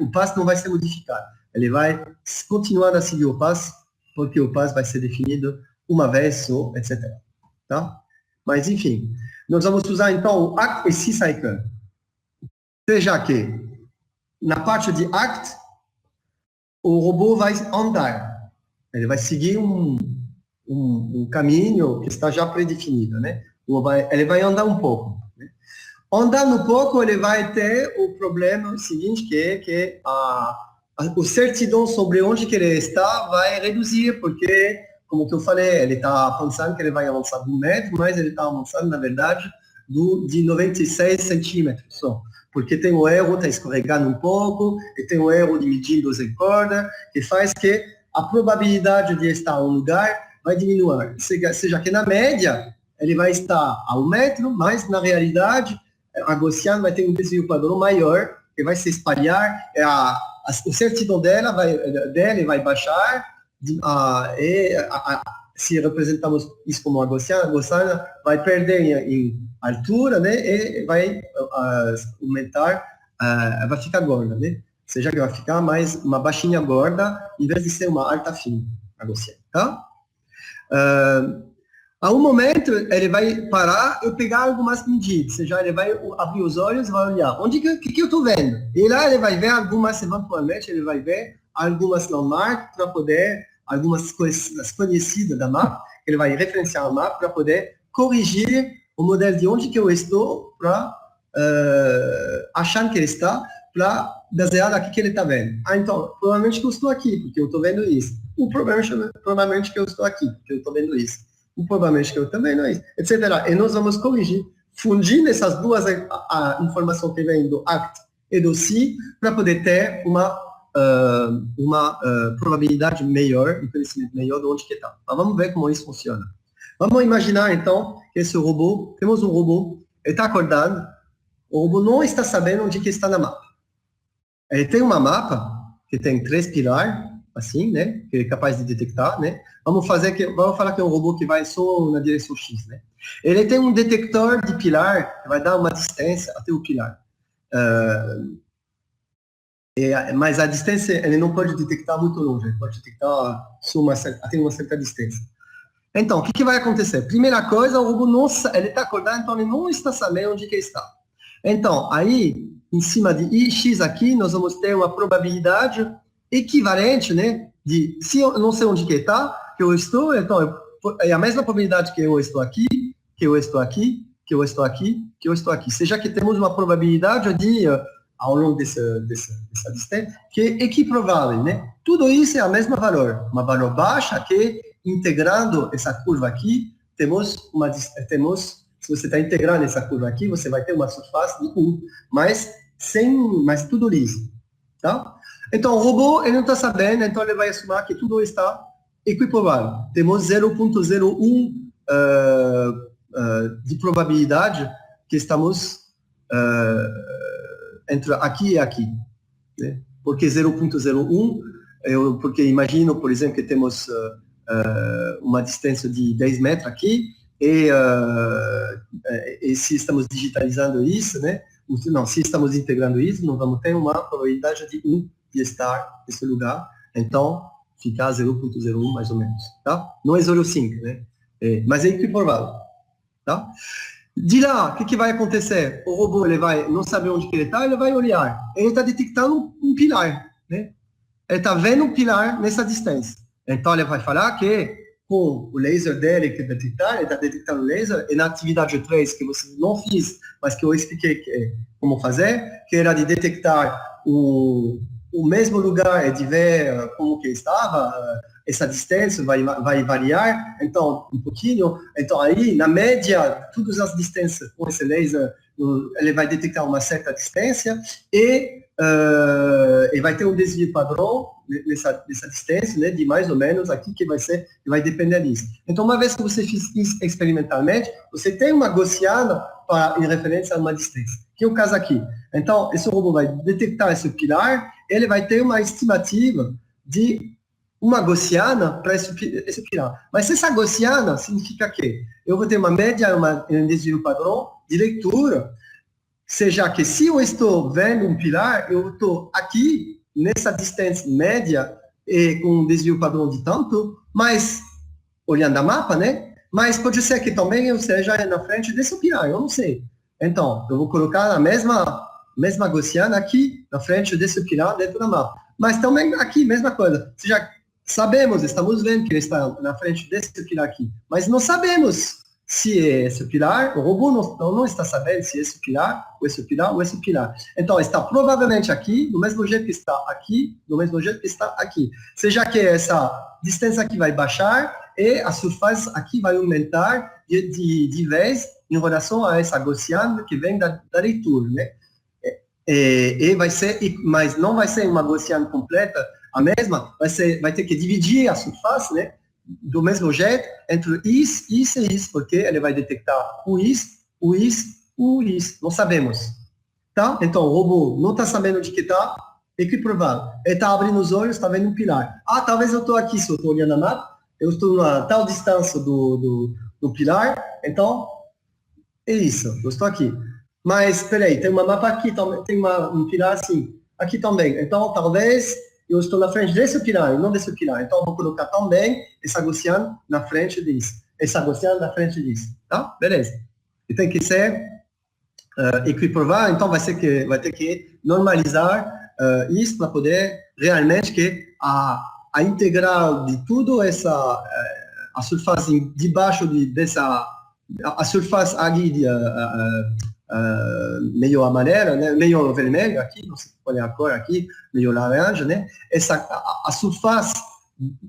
o passo não vai ser modificado. Ele vai continuar a seguir o passo, porque o passo vai ser definido uma vez só, etc. Tá? Mas, enfim, nós vamos usar, então, o Act e C-Cycle. Seja que, na parte de Act, o robô vai andar. Ele vai seguir um caminho que está já predefinido, né? Ele vai andar um pouco. Andando um pouco, ele vai ter o problema seguinte, que é que o certidão sobre onde que ele está vai reduzir, porque, como que eu falei, ele está pensando que ele vai avançar de 1 metro, mas ele está avançando, na verdade, de 96 centímetros só. Porque tem o erro, está escorregando um pouco, e tem o erro de medidas em corda, que faz que a probabilidade de estar em um lugar vai diminuir. Seja que, na média, ele vai estar a 1 metro, mas, na realidade, a gaussiana vai ter um desvio padrão maior, que vai se espalhar, o certidão dele vai baixar, se representamos isso como a gaussiana vai perder em altura, né, e vai aumentar, vai ficar gorda, né? Seja que vai ficar mais uma baixinha gorda, em vez de ser uma alta fina, a gaussiana, tá? A um momento, ele vai parar e pegar algumas medidas, ou seja, ele vai abrir os olhos e vai olhar. Onde que eu estou vendo? E lá ele vai ver algumas, eventualmente, ele vai ver algumas landmarks para poder, algumas coisas conhecidas da mapa, ele vai referenciar a mapa para poder corrigir o modelo de onde que eu estou, para achar que ele está, para basear aqui que ele está vendo. Então, provavelmente que eu estou aqui, porque eu estou vendo isso. O problema é provavelmente que eu estou aqui, porque eu estou vendo isso. Provavelmente que eu também não é isso, etc. E nós vamos corrigir, fundindo essas duas informações que vem do ACT e do C, para poder ter uma probabilidade melhor, um conhecimento melhor de onde que está. Mas vamos ver como isso funciona. Vamos imaginar, então, que esse robô, temos um robô, ele está acordando, o robô não está sabendo onde que está na mapa. Ele tem uma mapa que tem 3 pilares, assim, né, que é capaz de detectar, né. Vamos falar que é um robô que vai só na direção X, né. Ele tem um detector de pilar que vai dar uma distância até o pilar. Mas a distância, ele não pode detectar muito longe, ele pode detectar até uma certa distância. Então, o que vai acontecer? Primeira coisa, o robô ele está acordado, então ele não está sabendo onde que está. Então, aí, em cima de X aqui, nós vamos ter uma probabilidade equivalente, né, de, se eu não sei onde que está, que eu estou, então, é a mesma probabilidade que eu estou aqui, que eu estou aqui, que eu estou aqui, que eu estou aqui. Seja que temos uma probabilidade de, ao longo dessa distância, que é equiprovável, né? Tudo isso é a mesma valor, uma valor baixa que, integrando essa curva aqui, se você está integrando essa curva aqui, você vai ter uma surface de 1, mas tudo liso, tá? Então, o robô, ele não está sabendo, então ele vai assumir que tudo está equiporável. Temos 0,01 de probabilidade que estamos entre aqui e aqui, né? Por que 0,01? Porque imagino, por exemplo, que temos uma distância de 10 metros aqui, e se estamos digitalizando isso, né? Não, se estamos integrando isso, nós vamos ter uma probabilidade de 1 de estar nesse lugar, então fica 0,01 mais ou menos, tá? Não é 0,5, né? Mas é equiprovável, tá? De lá, o que vai acontecer? O robô, ele vai, não sabe onde que ele vai olhar. Ele está detectando um pilar, né? Ele está vendo um pilar nessa distância. Então, ele vai falar que com o laser dele que detectar, ele está detectando o laser, e na atividade 3, que você não fiz, mas que eu expliquei como fazer, que era de detectar o mesmo lugar e de ver como que estava, essa distância vai variar, então, um pouquinho. Então, aí, na média, todas as distâncias com esse laser, ele vai detectar uma certa distância e vai ter um desvio padrão nessa distância, né, de mais ou menos aqui, que vai depender disso. Então, uma vez que você fez isso experimentalmente, você tem uma gaussiana em referência a uma distância, que é o caso aqui. Então, esse robô vai detectar esse pilar, ele vai ter uma estimativa de uma gaussiana para esse pilar. Mas essa gaussiana significa que eu vou ter uma média, um desvio padrão de leitura, seja que se eu estou vendo um pilar, eu estou aqui, nessa distância média, com um desvio padrão de tanto, mas, olhando a mapa, né? Mas pode ser que também eu seja na frente desse pilar, eu não sei. Então, eu vou colocar a mesma gaussiana aqui, na frente desse pilar, dentro da mapa. Mas também aqui, mesma coisa. Seja, estamos vendo que ele está na frente desse pilar aqui, mas não sabemos se é esse pilar, o robô não está sabendo se é esse pilar, ou esse pilar, ou esse pilar. Então, está provavelmente aqui, do mesmo jeito que está aqui, do mesmo jeito que está aqui. Seja que essa distância aqui vai baixar e a surface aqui vai aumentar de vez em relação a essa gaussiana que vem da leitura, né? Mas não vai ser uma gaussiana completa, a mesma, vai ter que dividir a surface, né? Do mesmo jeito, entre isso e isso, porque ele vai detectar o is, não sabemos, tá? Então, o robô não está sabendo de que está, equiprovável. Ele está abrindo os olhos, está vendo um pilar. Talvez eu estou aqui, se eu estou olhando a mapa, eu estou a tal distância do pilar, então, é isso, eu estou aqui. Mas, peraí, tem uma mapa aqui, tem um pilar assim, aqui também. Então, talvez eu estou na frente desse pilar e não desse pilar. Então, eu vou colocar também essa gaussiana na frente disso. Essa gaussiana na frente disso. Tá? Beleza. E tem que ser equiprovável, então vai ter que normalizar isso para poder realmente que a integral de tudo a surface debaixo dessa, a surface ali meio amarela, né, meio vermelho aqui, não sei qual é a cor aqui, meio laranja, né, a surface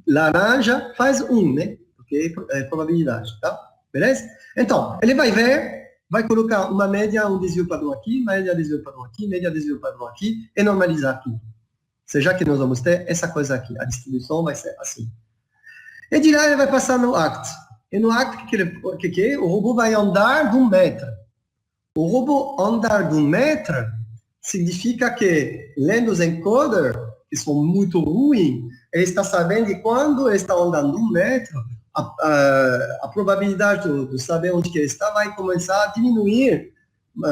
laranja faz 1, né, porque é probabilidade, tá? Beleza? Então, ele vai ver, vai colocar uma média, um desvio padrão aqui, média, desvio padrão aqui, média, desvio padrão aqui, e normalizar tudo. Seja que nós vamos ter essa coisa aqui, a distribuição vai ser assim. E de lá ele vai passar no ACT. E no ACT, o robô vai andar de 1 metro. O robô andar de 1 metro significa que, lendo os encoders, que são muito ruins, ele está sabendo que quando ele está andando 1 metro, a probabilidade de saber onde que ele está vai começar a diminuir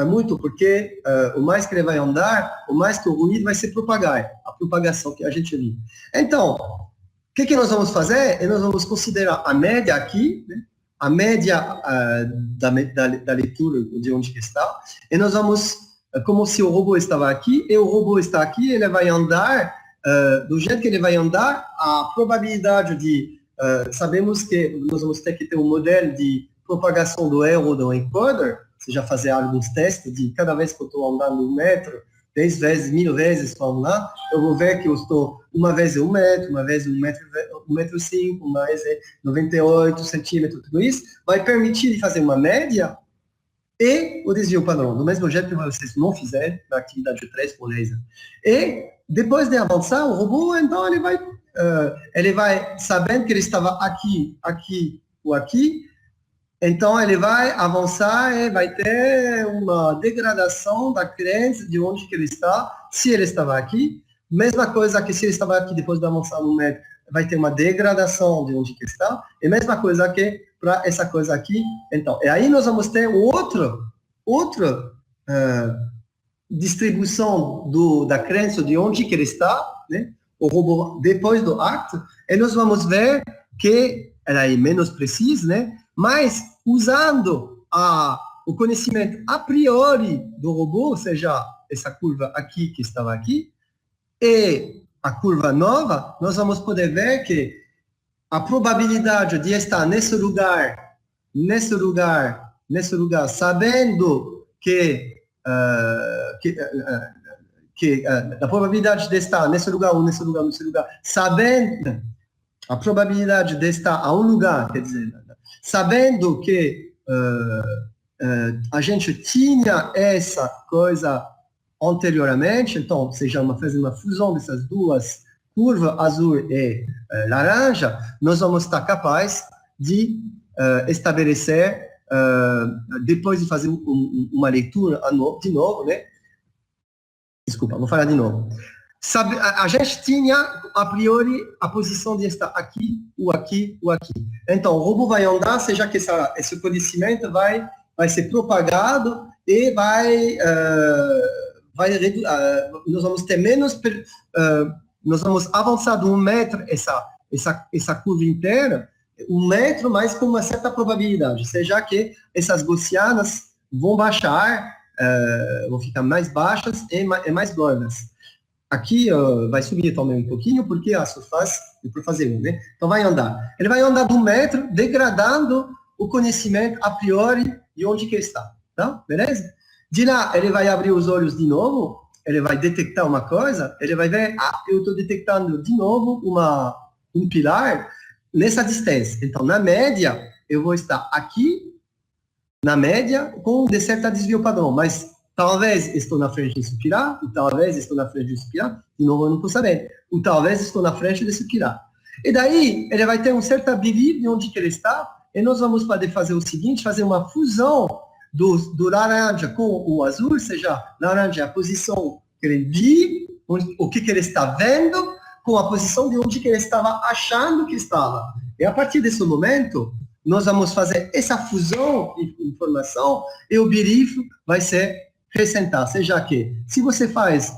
muito, porque o mais que ele vai andar, o mais que o ruído vai se propagar, a propagação que a gente viu. Então, o que nós vamos fazer? Nós vamos considerar a média aqui, né? A média da leitura de onde que está, e nós vamos, como se o robô estava aqui, e o robô está aqui, ele vai andar, do jeito que ele vai andar, a probabilidade de, sabemos que nós vamos ter que ter um modelo de propagação do erro do encoder, ou seja, fazer alguns testes de cada vez que eu estou andando 1 metro, 10 vezes, 1000 vezes, vamos lá, eu vou ver que eu estou uma vez é 1 metro, uma vez 1 metro 5, uma vez é 98 centímetros, tudo isso, vai permitir de fazer uma média e o desvio padrão, do mesmo jeito que vocês não fizeram na atividade 3 por laser. E depois de avançar, o robô, então, ele vai sabendo que ele estava aqui, aqui ou aqui, então ele vai avançar e vai ter uma degradação da crença de onde que ele está, se ele estava aqui. Mesma coisa que se ele estava aqui depois de avançar no médio, vai ter uma degradação de onde que está. E mesma coisa que para essa coisa aqui. Então, e aí nós vamos ter outra distribuição da crença de onde que ele está, né? O robô depois do acto, e nós vamos ver que ela é menos precisa, né? Mas usando o conhecimento a priori do robô, ou seja, essa curva aqui que estava aqui, e a curva nova, nós vamos poder ver que a probabilidade de estar nesse lugar, sabendo que a probabilidade de estar nesse lugar, sabendo a probabilidade de estar a um lugar, quer dizer, sabendo que a gente tinha essa coisa anteriormente, então, seja fazer uma fusão dessas duas curvas, azul e laranja, nós vamos estar capazes de estabelecer, depois de fazer uma leitura de novo, né? Desculpa, vou falar de novo. A gente tinha, a priori, a posição de estar aqui, ou aqui, ou aqui. Então, o robô vai andar, seja que esse conhecimento vai ser propagado e nós vamos ter menos, nós vamos avançar de 1 metro essa curva inteira, 1 metro, mas com uma certa probabilidade, seja que essas gaussianas vão baixar, vão ficar mais baixas e mais gordas. Aqui vai subir também um pouquinho, porque a surface é por fazer né? Então vai andar. Ele vai andar de 1 metro, degradando o conhecimento a priori de onde que está, tá? Beleza? De lá, ele vai abrir os olhos de novo, ele vai detectar uma coisa, ele vai ver, eu estou detectando de novo um pilar nessa distância. Então, na média, eu vou estar aqui, na média, com de certa desvio padrão, mas talvez estou na frente desse pilar, ou talvez estou na frente desse pilar, de novo eu não estou sabendo, ou talvez estou na frente desse pilar. E daí, ele vai ter um certo belief de onde que ele está, e nós vamos poder fazer o seguinte, fazer uma fusão do laranja com o azul, ou seja, laranja é a posição que ele viu, o que ele está vendo, com a posição de onde que ele estava achando que estava. E a partir desse momento, nós vamos fazer essa fusão de informação e o belief vai ser acrescentar. Seja que, se você faz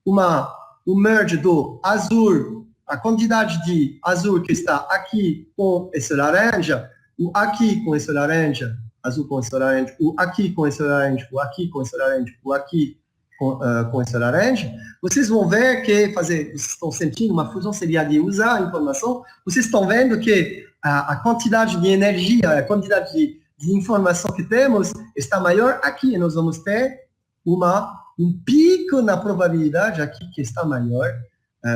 um merge do azul, a quantidade de azul que está aqui com esse laranja, o aqui com esse laranja, azul com esse laranja, o aqui com esse laranja, o aqui com esse laranja, o aqui com esse laranja, vocês vão ver que vocês estão sentindo uma fusão, seria de usar a informação, vocês estão vendo que a quantidade de energia, a quantidade de informação que temos está maior aqui, e nós vamos ter um pico na probabilidade aqui que está maior,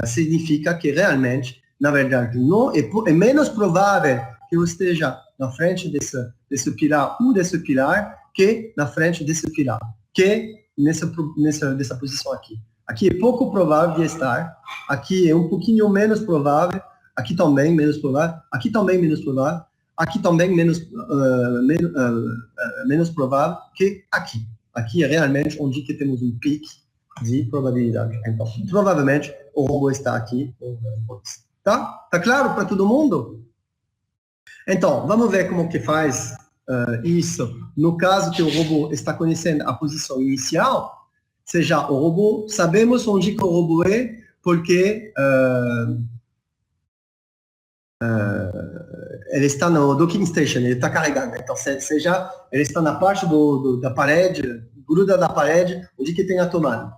significa que realmente, na verdade, não é menos provável que eu esteja na frente desse pilar ou desse pilar que na frente desse pilar, que nessa posição aqui. Aqui é pouco provável de estar, aqui é um pouquinho menos provável, aqui também menos provável, aqui também menos provável, aqui também menos provável que aqui. Aqui é realmente onde que temos um pico de probabilidade. Então, provavelmente, o robô está aqui. Tá? Tá claro para todo mundo? Então, vamos ver como que faz isso. No caso que o robô está conhecendo a posição inicial, seja o robô, sabemos onde que o robô é, porque ele está no docking station, ele está carregando. Então, seja, ele está na parte da parede, gruda da parede, onde que tem a tomada.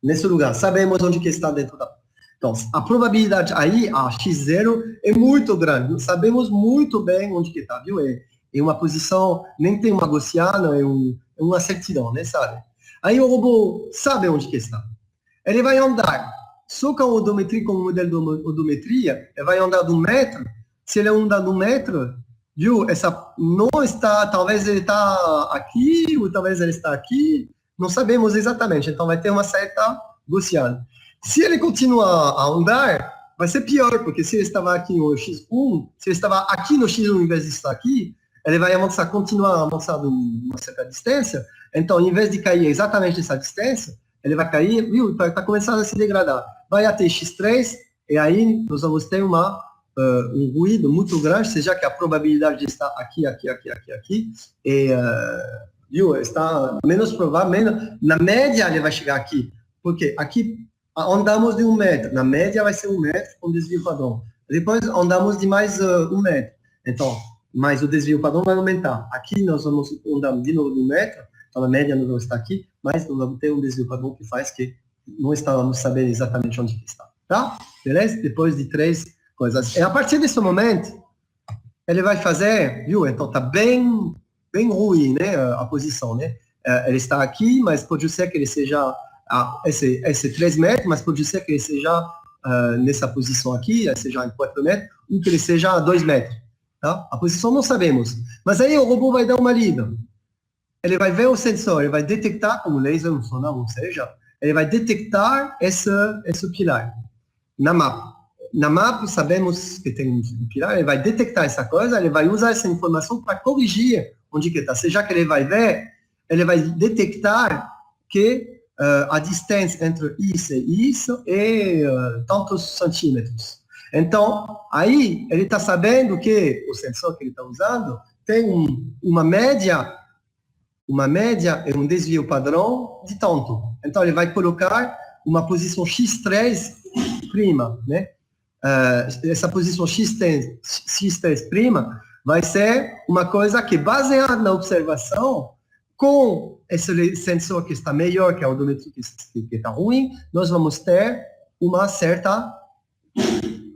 Nesse lugar, sabemos onde que está dentro da... Então, a probabilidade aí, a x0, é muito grande. Sabemos muito bem onde que está, viu? É uma posição, nem tem uma gaussiana, é uma certidão, né, sabe? Aí o robô sabe onde que está. Ele vai andar só com a odometria, com o modelo de odometria, ele vai andar de 1 metro. Se ele anda de 1 metro, viu? Essa não está, talvez ele está aqui, ou talvez ele está aqui, não sabemos exatamente. Então vai ter uma certa gaussiana. Se ele continuar a andar, vai ser pior, porque se ele estava aqui no X1, se ele estava aqui no X1 em vez de estar aqui, ele vai avançar, continuar a avançar uma certa distância. Então, em vez de cair exatamente essa distância, ele vai cair, viu? Está começando a se degradar. Vai até X3, e aí nós vamos ter um ruído muito grande, seja que a probabilidade de estar aqui, viu? Está menos provável, na média ele vai chegar aqui, porque aqui andamos de 1 metro, na média vai ser 1 metro com desvio padrão. Depois andamos de mais 1 metro, então, mais o desvio padrão vai aumentar. Aqui nós vamos andar de novo de 1 metro, então na média nós vamos estar aqui, mas nós vamos ter um desvio padrão que faz que não estávamos sabendo exatamente onde que está, tá? Beleza? Depois de 3 coisas. E a partir desse momento, ele vai fazer, viu? Então tá bem ruim, né? A posição, né? Ele está aqui, mas pode ser que ele seja esse 3 metros, mas pode ser que ele seja nessa posição aqui, seja em 4 metros, ou que ele seja a 2 metros. Tá? A posição não sabemos. Mas aí o robô vai dar uma lida. Ele vai ver o sensor, ele vai detectar, como laser, um sonar, ou seja, ele vai detectar esse pilar. Na mapa, sabemos que tem um pilar, ele vai detectar essa coisa, ele vai usar essa informação para corrigir onde que está. Seja que ele vai ver, ele vai detectar que a distância entre isso e isso é tantos centímetros. Então, aí, ele está sabendo que o sensor que ele está usando tem uma média e um desvio padrão de tanto. Então, ele vai colocar uma posição X3', né? Essa posição X3' vai ser uma coisa que, baseada na observação, com esse sensor que está melhor, que a odometria que está ruim, nós vamos ter uma certa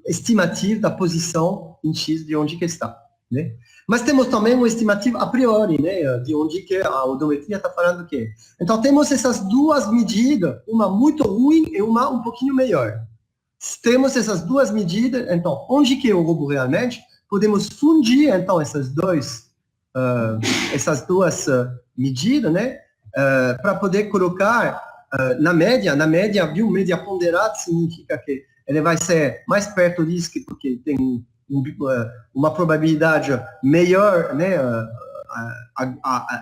estimativa da posição em X de onde que está, né? Mas temos também uma estimativa a priori, né, de onde que a odometria está falando o quê. Então, temos essas duas medidas, uma muito ruim e uma um pouquinho melhor. Temos essas duas medidas, então, onde que o robô realmente, podemos fundir, então, essas duas medidas, né, para poder colocar na média, viu, média ponderada significa que ele vai ser mais perto disso, porque tem uma probabilidade melhor, né,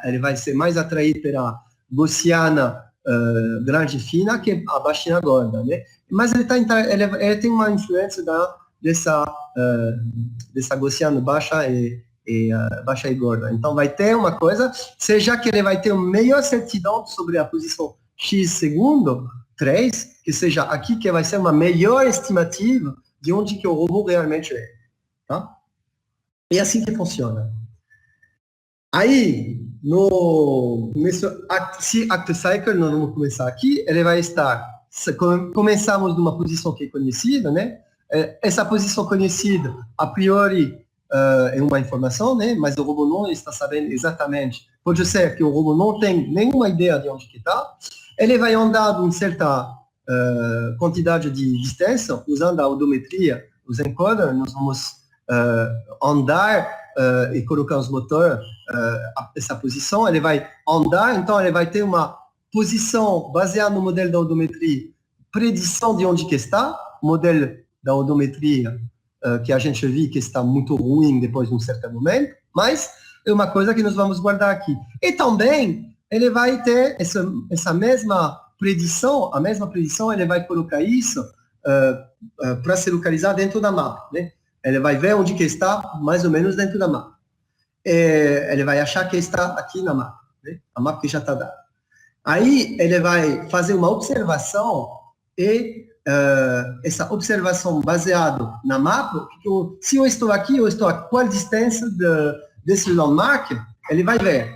ele vai ser mais atraído pela gaussiana grande e fina que a baixinha gorda, né? Mas ele tem uma influência dessa gaussiana baixa baixa e gorda. Então vai ter uma coisa, seja que ele vai ter uma melhor certidão sobre a posição X segundo, 3, que seja aqui que vai ser uma melhor estimativa de onde que o robô realmente é. Tá? É assim que funciona. Aí, nesse Active Cycle, nós vamos começar aqui, ele vai estar, começamos numa posição que é conhecida, né? Essa posição conhecida, a priori, é uma informação, né? Mas o robô não está sabendo exatamente. Pode ser que o robô não tem nenhuma ideia de onde que está. Ele vai andar em certa quantidade de distância, usando a odometria, os encoders, nós vamos andar e colocar os motores essa posição, ele vai andar, então ele vai ter uma posição baseada no modelo da odometria, predição de onde que está, modelo da odometria que a gente viu que está muito ruim depois de um certo momento, mas é uma coisa que nós vamos guardar aqui. E também ele vai ter essa mesma predição, ele vai colocar isso para se localizar dentro da mapa, né? Ele vai ver onde que está, mais ou menos dentro da mapa. Ele vai achar que está aqui na mapa, né? A mapa que já está dada. Aí ele vai fazer uma observação e essa observação baseada na mapa, se eu estou aqui, eu estou a qual distância desse landmark, ele vai ver.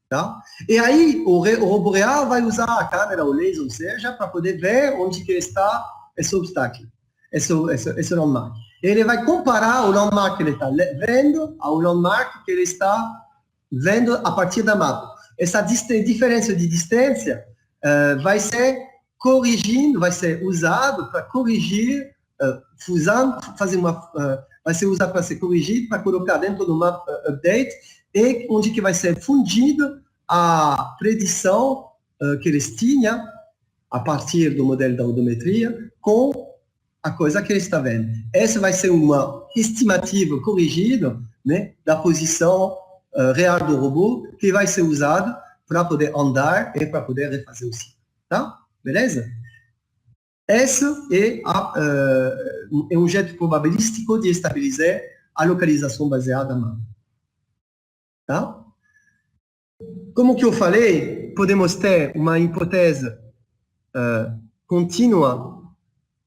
Tá? E aí o robô real vai usar a câmera, o laser, ou seja, para poder ver onde que está esse obstáculo, esse landmark. Ele vai comparar o landmark que ele está vendo ao landmark que ele está vendo a partir da mapa. Essa diferença de distância vai ser corrigindo, vai ser usado para corrigir, vai ser usado para ser corrigido, para colocar dentro do map update, e onde que vai ser fundido a predição que eles tinham a partir do modelo da odometria com a coisa que eles estão vendo. Essa vai ser uma estimativa corrigida, né, da posição real do robô, que vai ser usado para poder andar e para poder refazer o ciclo. Tá? Beleza? Esse é um jeito probabilístico de estabilizar a localização baseada na mapa. Tá? Como que eu falei, podemos ter uma hipótese contínua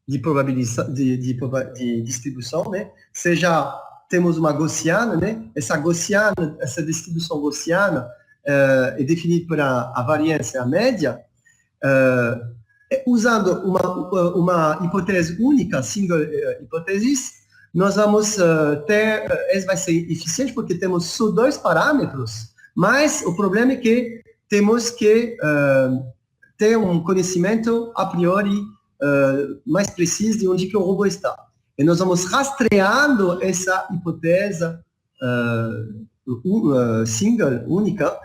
de distribuição, né? Seja temos uma gaussiana, né? Essa distribuição gaussiana é definida por a variância média, usando uma hipótese única, single hipótese, nós vamos ter, essa vai ser eficiente porque temos só 2 parâmetros, mas o problema é que temos que ter um conhecimento a priori mais preciso de onde que o robô está. E nós vamos rastreando essa hipótese single, única,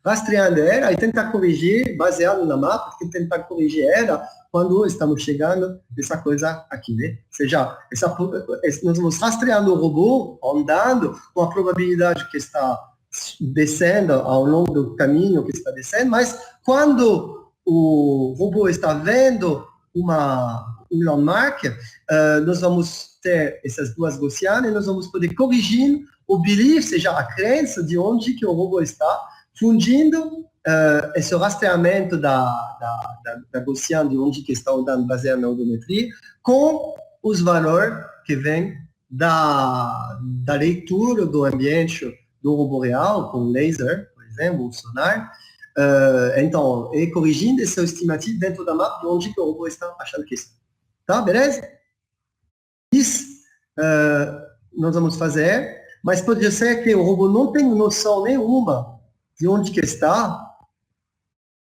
rastreando ela e tentar corrigir, baseado na mapa, tentar corrigir ela quando estamos chegando nessa coisa aqui, né? Ou seja, nós vamos rastreando o robô, andando, com a probabilidade que está descendo ao longo do caminho que está descendo, mas quando o robô está vendo um landmark, nós vamos ter essas 2 gaussianas e nós vamos poder corrigir o belief, seja a crença de onde que o robô está, fundindo esse rastreamento da gaussiana de onde que está andando baseado na odometria com os valores que vêm da leitura do ambiente do robô real, com laser, por exemplo, um sonar. Então, e corrigindo esse estimativo dentro da mapa de onde que o robô está achando que está. Tá, beleza? Isso nós vamos fazer, mas pode ser que o robô não tenha noção nenhuma de onde que está,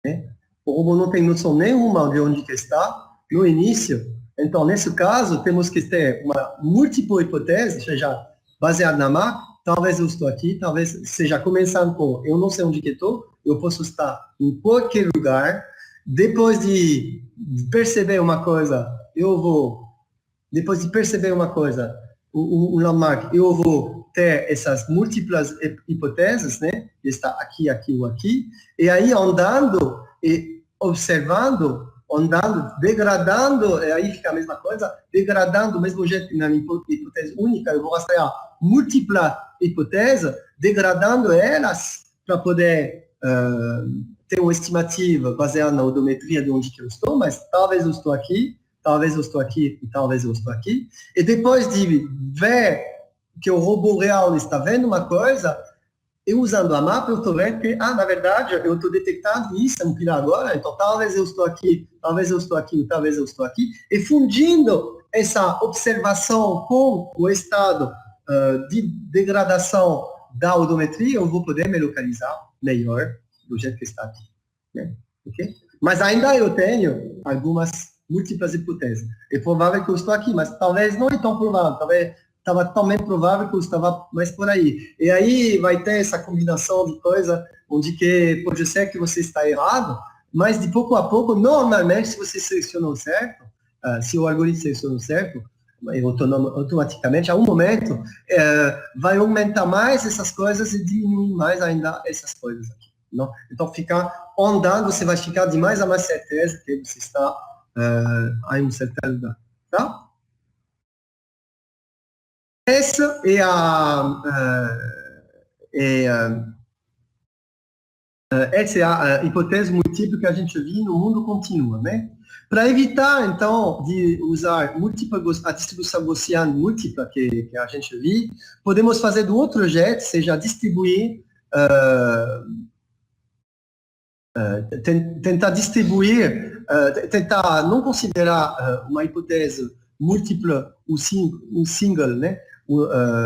né? O robô não tem noção nenhuma de onde que está no início. Então, nesse caso, temos que ter uma múltipla hipótese, seja baseada na mapa. Talvez eu estou aqui, talvez seja começando com eu não sei onde que estou, eu posso estar em qualquer lugar. Depois de perceber uma coisa, um landmark, eu vou ter essas múltiplas hipóteses, né? Está aqui, aqui ou aqui. E aí, andando e observando, degradando, e aí fica a mesma coisa, degradando do mesmo jeito que na hipótese única, eu vou rastrear múltipla hipótese, degradando elas para poder ter uma estimativa baseada na odometria de onde que eu estou, mas talvez eu estou aqui, talvez eu estou aqui, e talvez eu estou aqui. E depois de ver que o robô real está vendo uma coisa, eu usando a mapa, eu estou vendo que, na verdade, eu estou detectando isso, um pilar agora, então talvez eu estou aqui, talvez eu estou aqui, talvez eu estou aqui, e fundindo essa observação com o estado de degradação da odometria, eu vou poder me localizar melhor do jeito que está aqui. Né? Okay? Mas ainda eu tenho algumas múltiplas hipóteses. É provável que eu estou aqui, mas talvez não é tão provável, talvez estava também provável que eu estava mais por aí. E aí vai ter essa combinação de coisa onde que pode ser que você está errado, mas de pouco a pouco, normalmente, se você selecionou certo, se o algoritmo selecionou certo, automaticamente, a um momento, vai aumentar mais essas coisas e diminuir mais ainda essas coisas aqui. Não? Então, ficar andando, você vai ficar de mais a mais certeza que você está em um certo lugar. Tá? Essa é a hipótese múltipla que a gente viu no mundo contínuo, né? Para evitar, então, de usar a distribuição gaussiana múltipla que a gente viu, podemos fazer do outro jeito, seja distribuir, tentar distribuir, tentar não considerar uma hipótese múltipla ou single, né?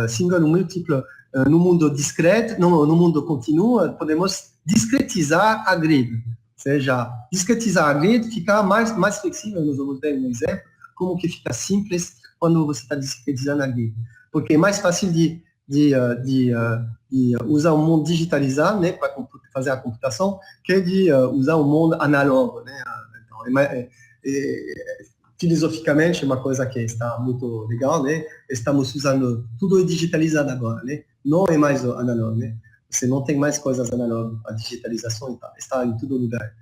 Single ou múltipla no mundo discreto, no mundo contínuo, podemos discretizar a grid. seja, discretizar a grid, ficar mais flexível. Nós vamos ver um exemplo, como que fica simples quando você está discretizando a grid. Porque é mais fácil de usar o mundo digitalizado, né, para fazer a computação, que de usar o mundo análogo, né. Então, filosoficamente, é uma coisa que está muito legal, né? Estamos usando tudo digitalizado agora, né? Não é mais o análogo, né? Você não tem mais coisas análogas, a digitalização está em todo lugar.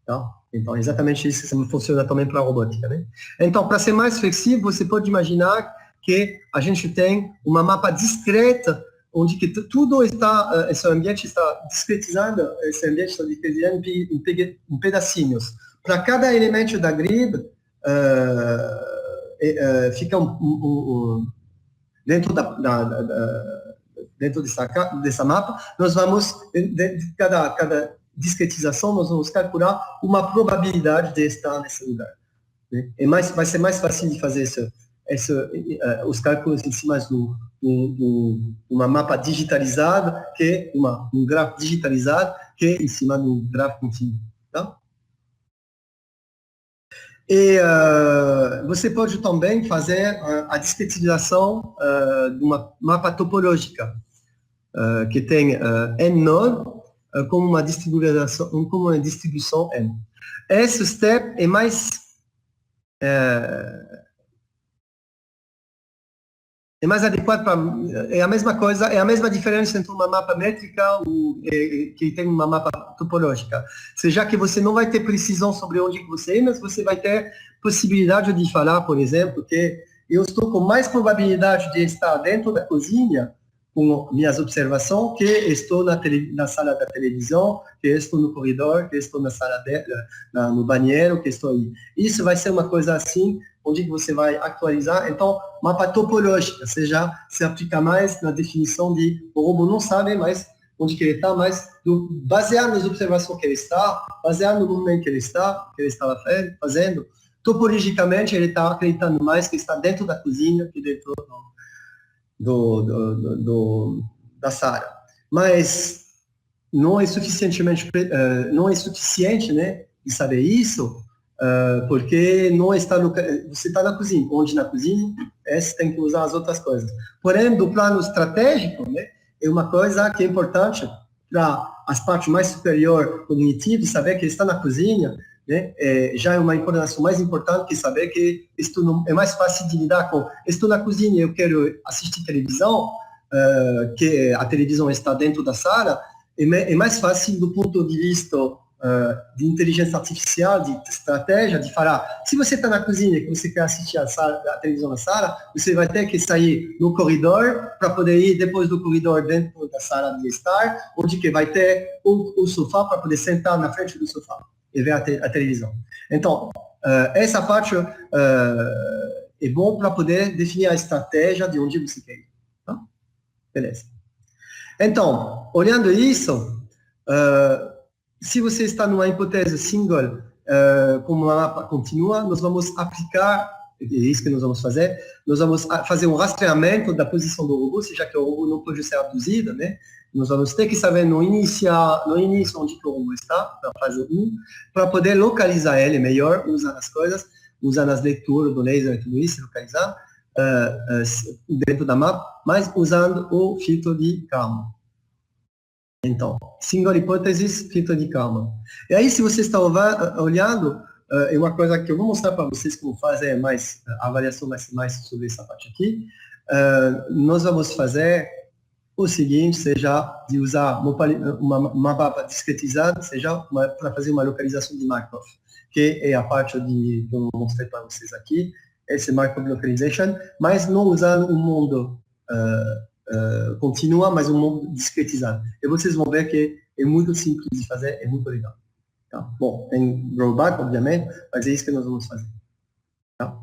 Tá? Então, exatamente isso funciona também para a robótica, né? Então, para ser mais flexível, você pode imaginar que a gente tem uma mapa discreta, onde que tudo está, esse ambiente está discretizado, em pedacinhos. Para cada elemento da grid, fica dentro dessa mapa, nós vamos, de cada discretização, nós vamos calcular uma probabilidade de estar nesse lugar. Né? Vai ser mais fácil de fazer os cálculos em cima de uma mapa digitalizada, que um gráfico digitalizado, que em cima de um gráfico contínuo. Tá? E você pode também fazer a discretização de uma mapa topológica, que tem n nodes, como uma distribuição n. Esse step é mais adequado para... É a mesma coisa, é a mesma diferença entre uma mapa métrica que tem uma mapa topológica. Seja que você não vai ter precisão sobre onde que você é, mas você vai ter possibilidade de falar, por exemplo, que eu estou com mais probabilidade de estar dentro da cozinha com minhas observações, que estou na sala da televisão, que estou no corredor, que estou na sala no banheiro, que estou aí. Isso vai ser uma coisa assim, onde você vai atualizar. Então, mapa topológica, seja, se aplica mais na definição de o robô não sabe mais onde que ele está, mas baseado nas observações que ele está, baseado no movimento que ele estava fazendo, topologicamente ele está acreditando mais que está dentro da cozinha que dentro da sala. Mas não é suficiente, né, de saber isso, porque não está você está na cozinha. Onde na cozinha, você tem que usar as outras coisas. Porém, do plano estratégico, né, é uma coisa que é importante para as partes mais superior cognitivas, saber que está na cozinha, né, já é uma informação mais importante que saber que isto é mais fácil de lidar com. Estou na cozinha, eu quero assistir televisão, que a televisão está dentro da sala, é mais fácil do ponto de vista de inteligência artificial, de estratégia, de falar, se você está na cozinha e você quer assistir a televisão na sala, você vai ter que sair no corredor para poder ir depois do corredor dentro da sala de estar, onde que vai ter o sofá para poder sentar na frente do sofá e ver a televisão. Então, essa parte é bom para poder definir a estratégia de onde você quer ir. Tá? Beleza. Então, olhando isso, se você está numa hipótese single, como uma mapa contínua, nós vamos aplicar, é isso que nós vamos fazer um rastreamento da posição do robô, seja que o robô não pode ser abduzido, né? Nós vamos ter que saber no início onde que o robô está, na fase 1, para poder localizar ele melhor, usando as coisas, usando as leituras do laser e tudo isso, localizar dentro da mapa, mas usando o filtro de Kalman. Então, single hipótesis, filtro de Kalman. E aí, se você está olhando, é uma coisa que eu vou mostrar para vocês como fazer mais avaliação mais sobre essa parte aqui. Nós vamos fazer o seguinte, seja de usar uma mapa discretizada, seja para fazer uma localização de Markov, que é a parte que eu mostrei para vocês aqui, esse Markov Localization, mas não usando um mundo contínua, mas um mundo discretizado. E vocês vão ver que é muito simples de fazer, é muito legal. Tá? Bom, tem drawback, obviamente, mas é isso que nós vamos fazer. Tá?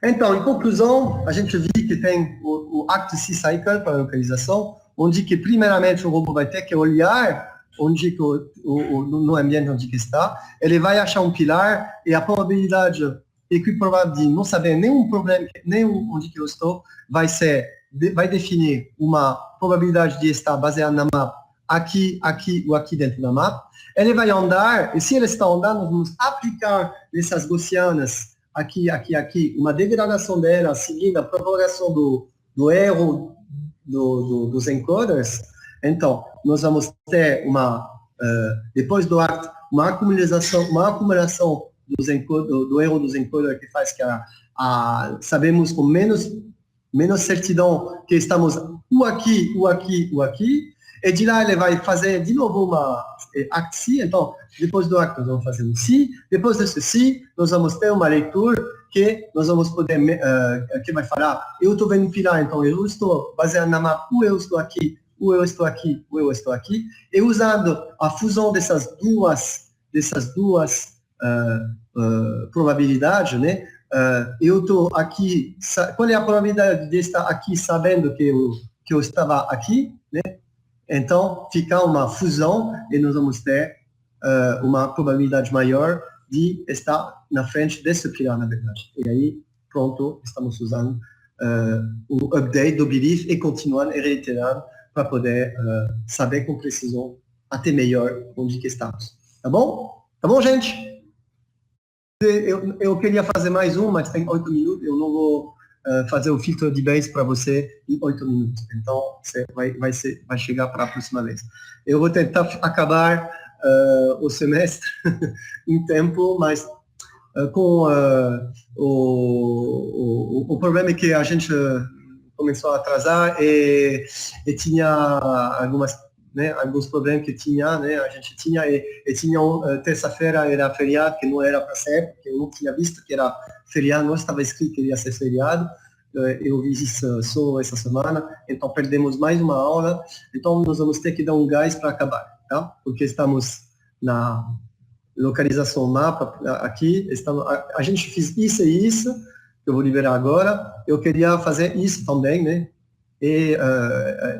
Então, em conclusão, a gente viu que tem o Act C-Cycle para a localização, onde que primeiramente o robô vai ter que olhar onde que no ambiente onde que está, ele vai achar um pilar e a probabilidade equiprovável de não saber nenhum problema, nem onde que eu estou, vai definir uma probabilidade de estar baseada na mapa aqui, aqui ou aqui dentro da mapa, ele vai andar, e se ele está andando, nós vamos aplicar essas gaussianas aqui, aqui, aqui, uma degradação dela, seguindo a propagação do erro dos encoders. Então, nós vamos ter depois do act, uma acumulação do erro dos encoders que faz que sabemos com menos certidão que estamos ou aqui, ou aqui, ou aqui, e de lá ele vai fazer de novo uma act C. Então, depois do act nós vamos fazer um C, depois desse C nós vamos ter uma leitura que nós vamos poder, que vai falar, eu estou vendo pilar, então eu estou baseado na mapa, ou eu estou aqui, ou eu estou aqui, ou eu estou aqui, e usando a fusão dessas duas probabilidades, né? Eu estou aqui, qual é a probabilidade de estar aqui sabendo que eu estava aqui, né? Então, fica uma fusão e nós vamos ter uma probabilidade maior de estar na frente desse pilar, na verdade. E aí, pronto, estamos usando o update do belief e continuando e reiterando para poder saber com precisão até melhor onde que estamos. Tá bom? Tá bom, gente? Eu queria fazer mais um, mas tem 8 minutos. Eu não vou fazer o filtro de base para você em 8 minutos. Então, você vai chegar para a próxima vez. Eu vou tentar acabar o semestre em tempo, mas com o problema é que a gente começou a atrasar e tinha alguns problemas que tinha, né? A gente tinha terça-feira era feriado, que não era para ser, porque eu não tinha visto que era feriado, não estava escrito que ia ser feriado. Eu vi isso só essa semana, então perdemos mais uma aula. Então nós vamos ter que dar um gás para acabar, tá? Porque estamos na localização mapa aqui, a gente fez isso e isso, que eu vou liberar agora. Eu queria fazer isso também, né? E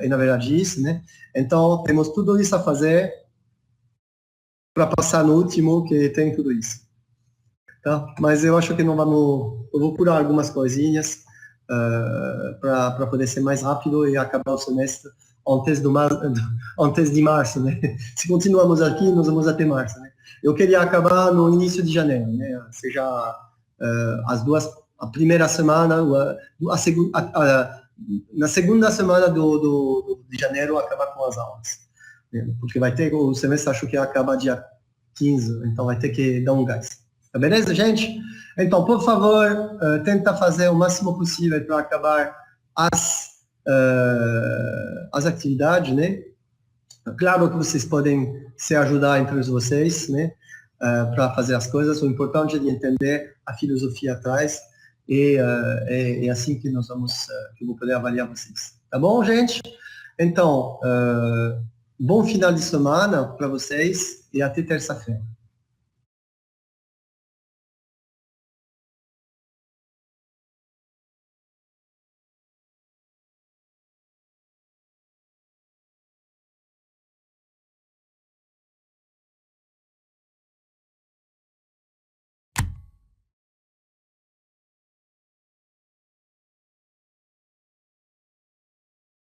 na verdade isso, né? Então temos tudo isso a fazer para passar no último que tem tudo isso, tá? Mas eu acho que não vamos, eu vou pular algumas coisinhas para poder ser mais rápido e acabar o semestre antes de março, né? Se continuamos aqui, nós vamos até março, né? Eu queria acabar no início de janeiro, né? Seja a primeira semana, na segunda semana de janeiro acabar com as aulas, né? Porque vai ter, o semestre acho que acaba dia 15, então vai ter que dar um gás. Tá beleza, gente? Então, por favor, tenta fazer o máximo possível para acabar as atividades, né? Claro que vocês podem se ajudar entre vocês, né? Para fazer as coisas. O importante é de entender a filosofia atrás e é assim que nós vamos, que eu vou poder avaliar vocês. Tá bom, gente? Então, bom final de semana para vocês e até terça-feira.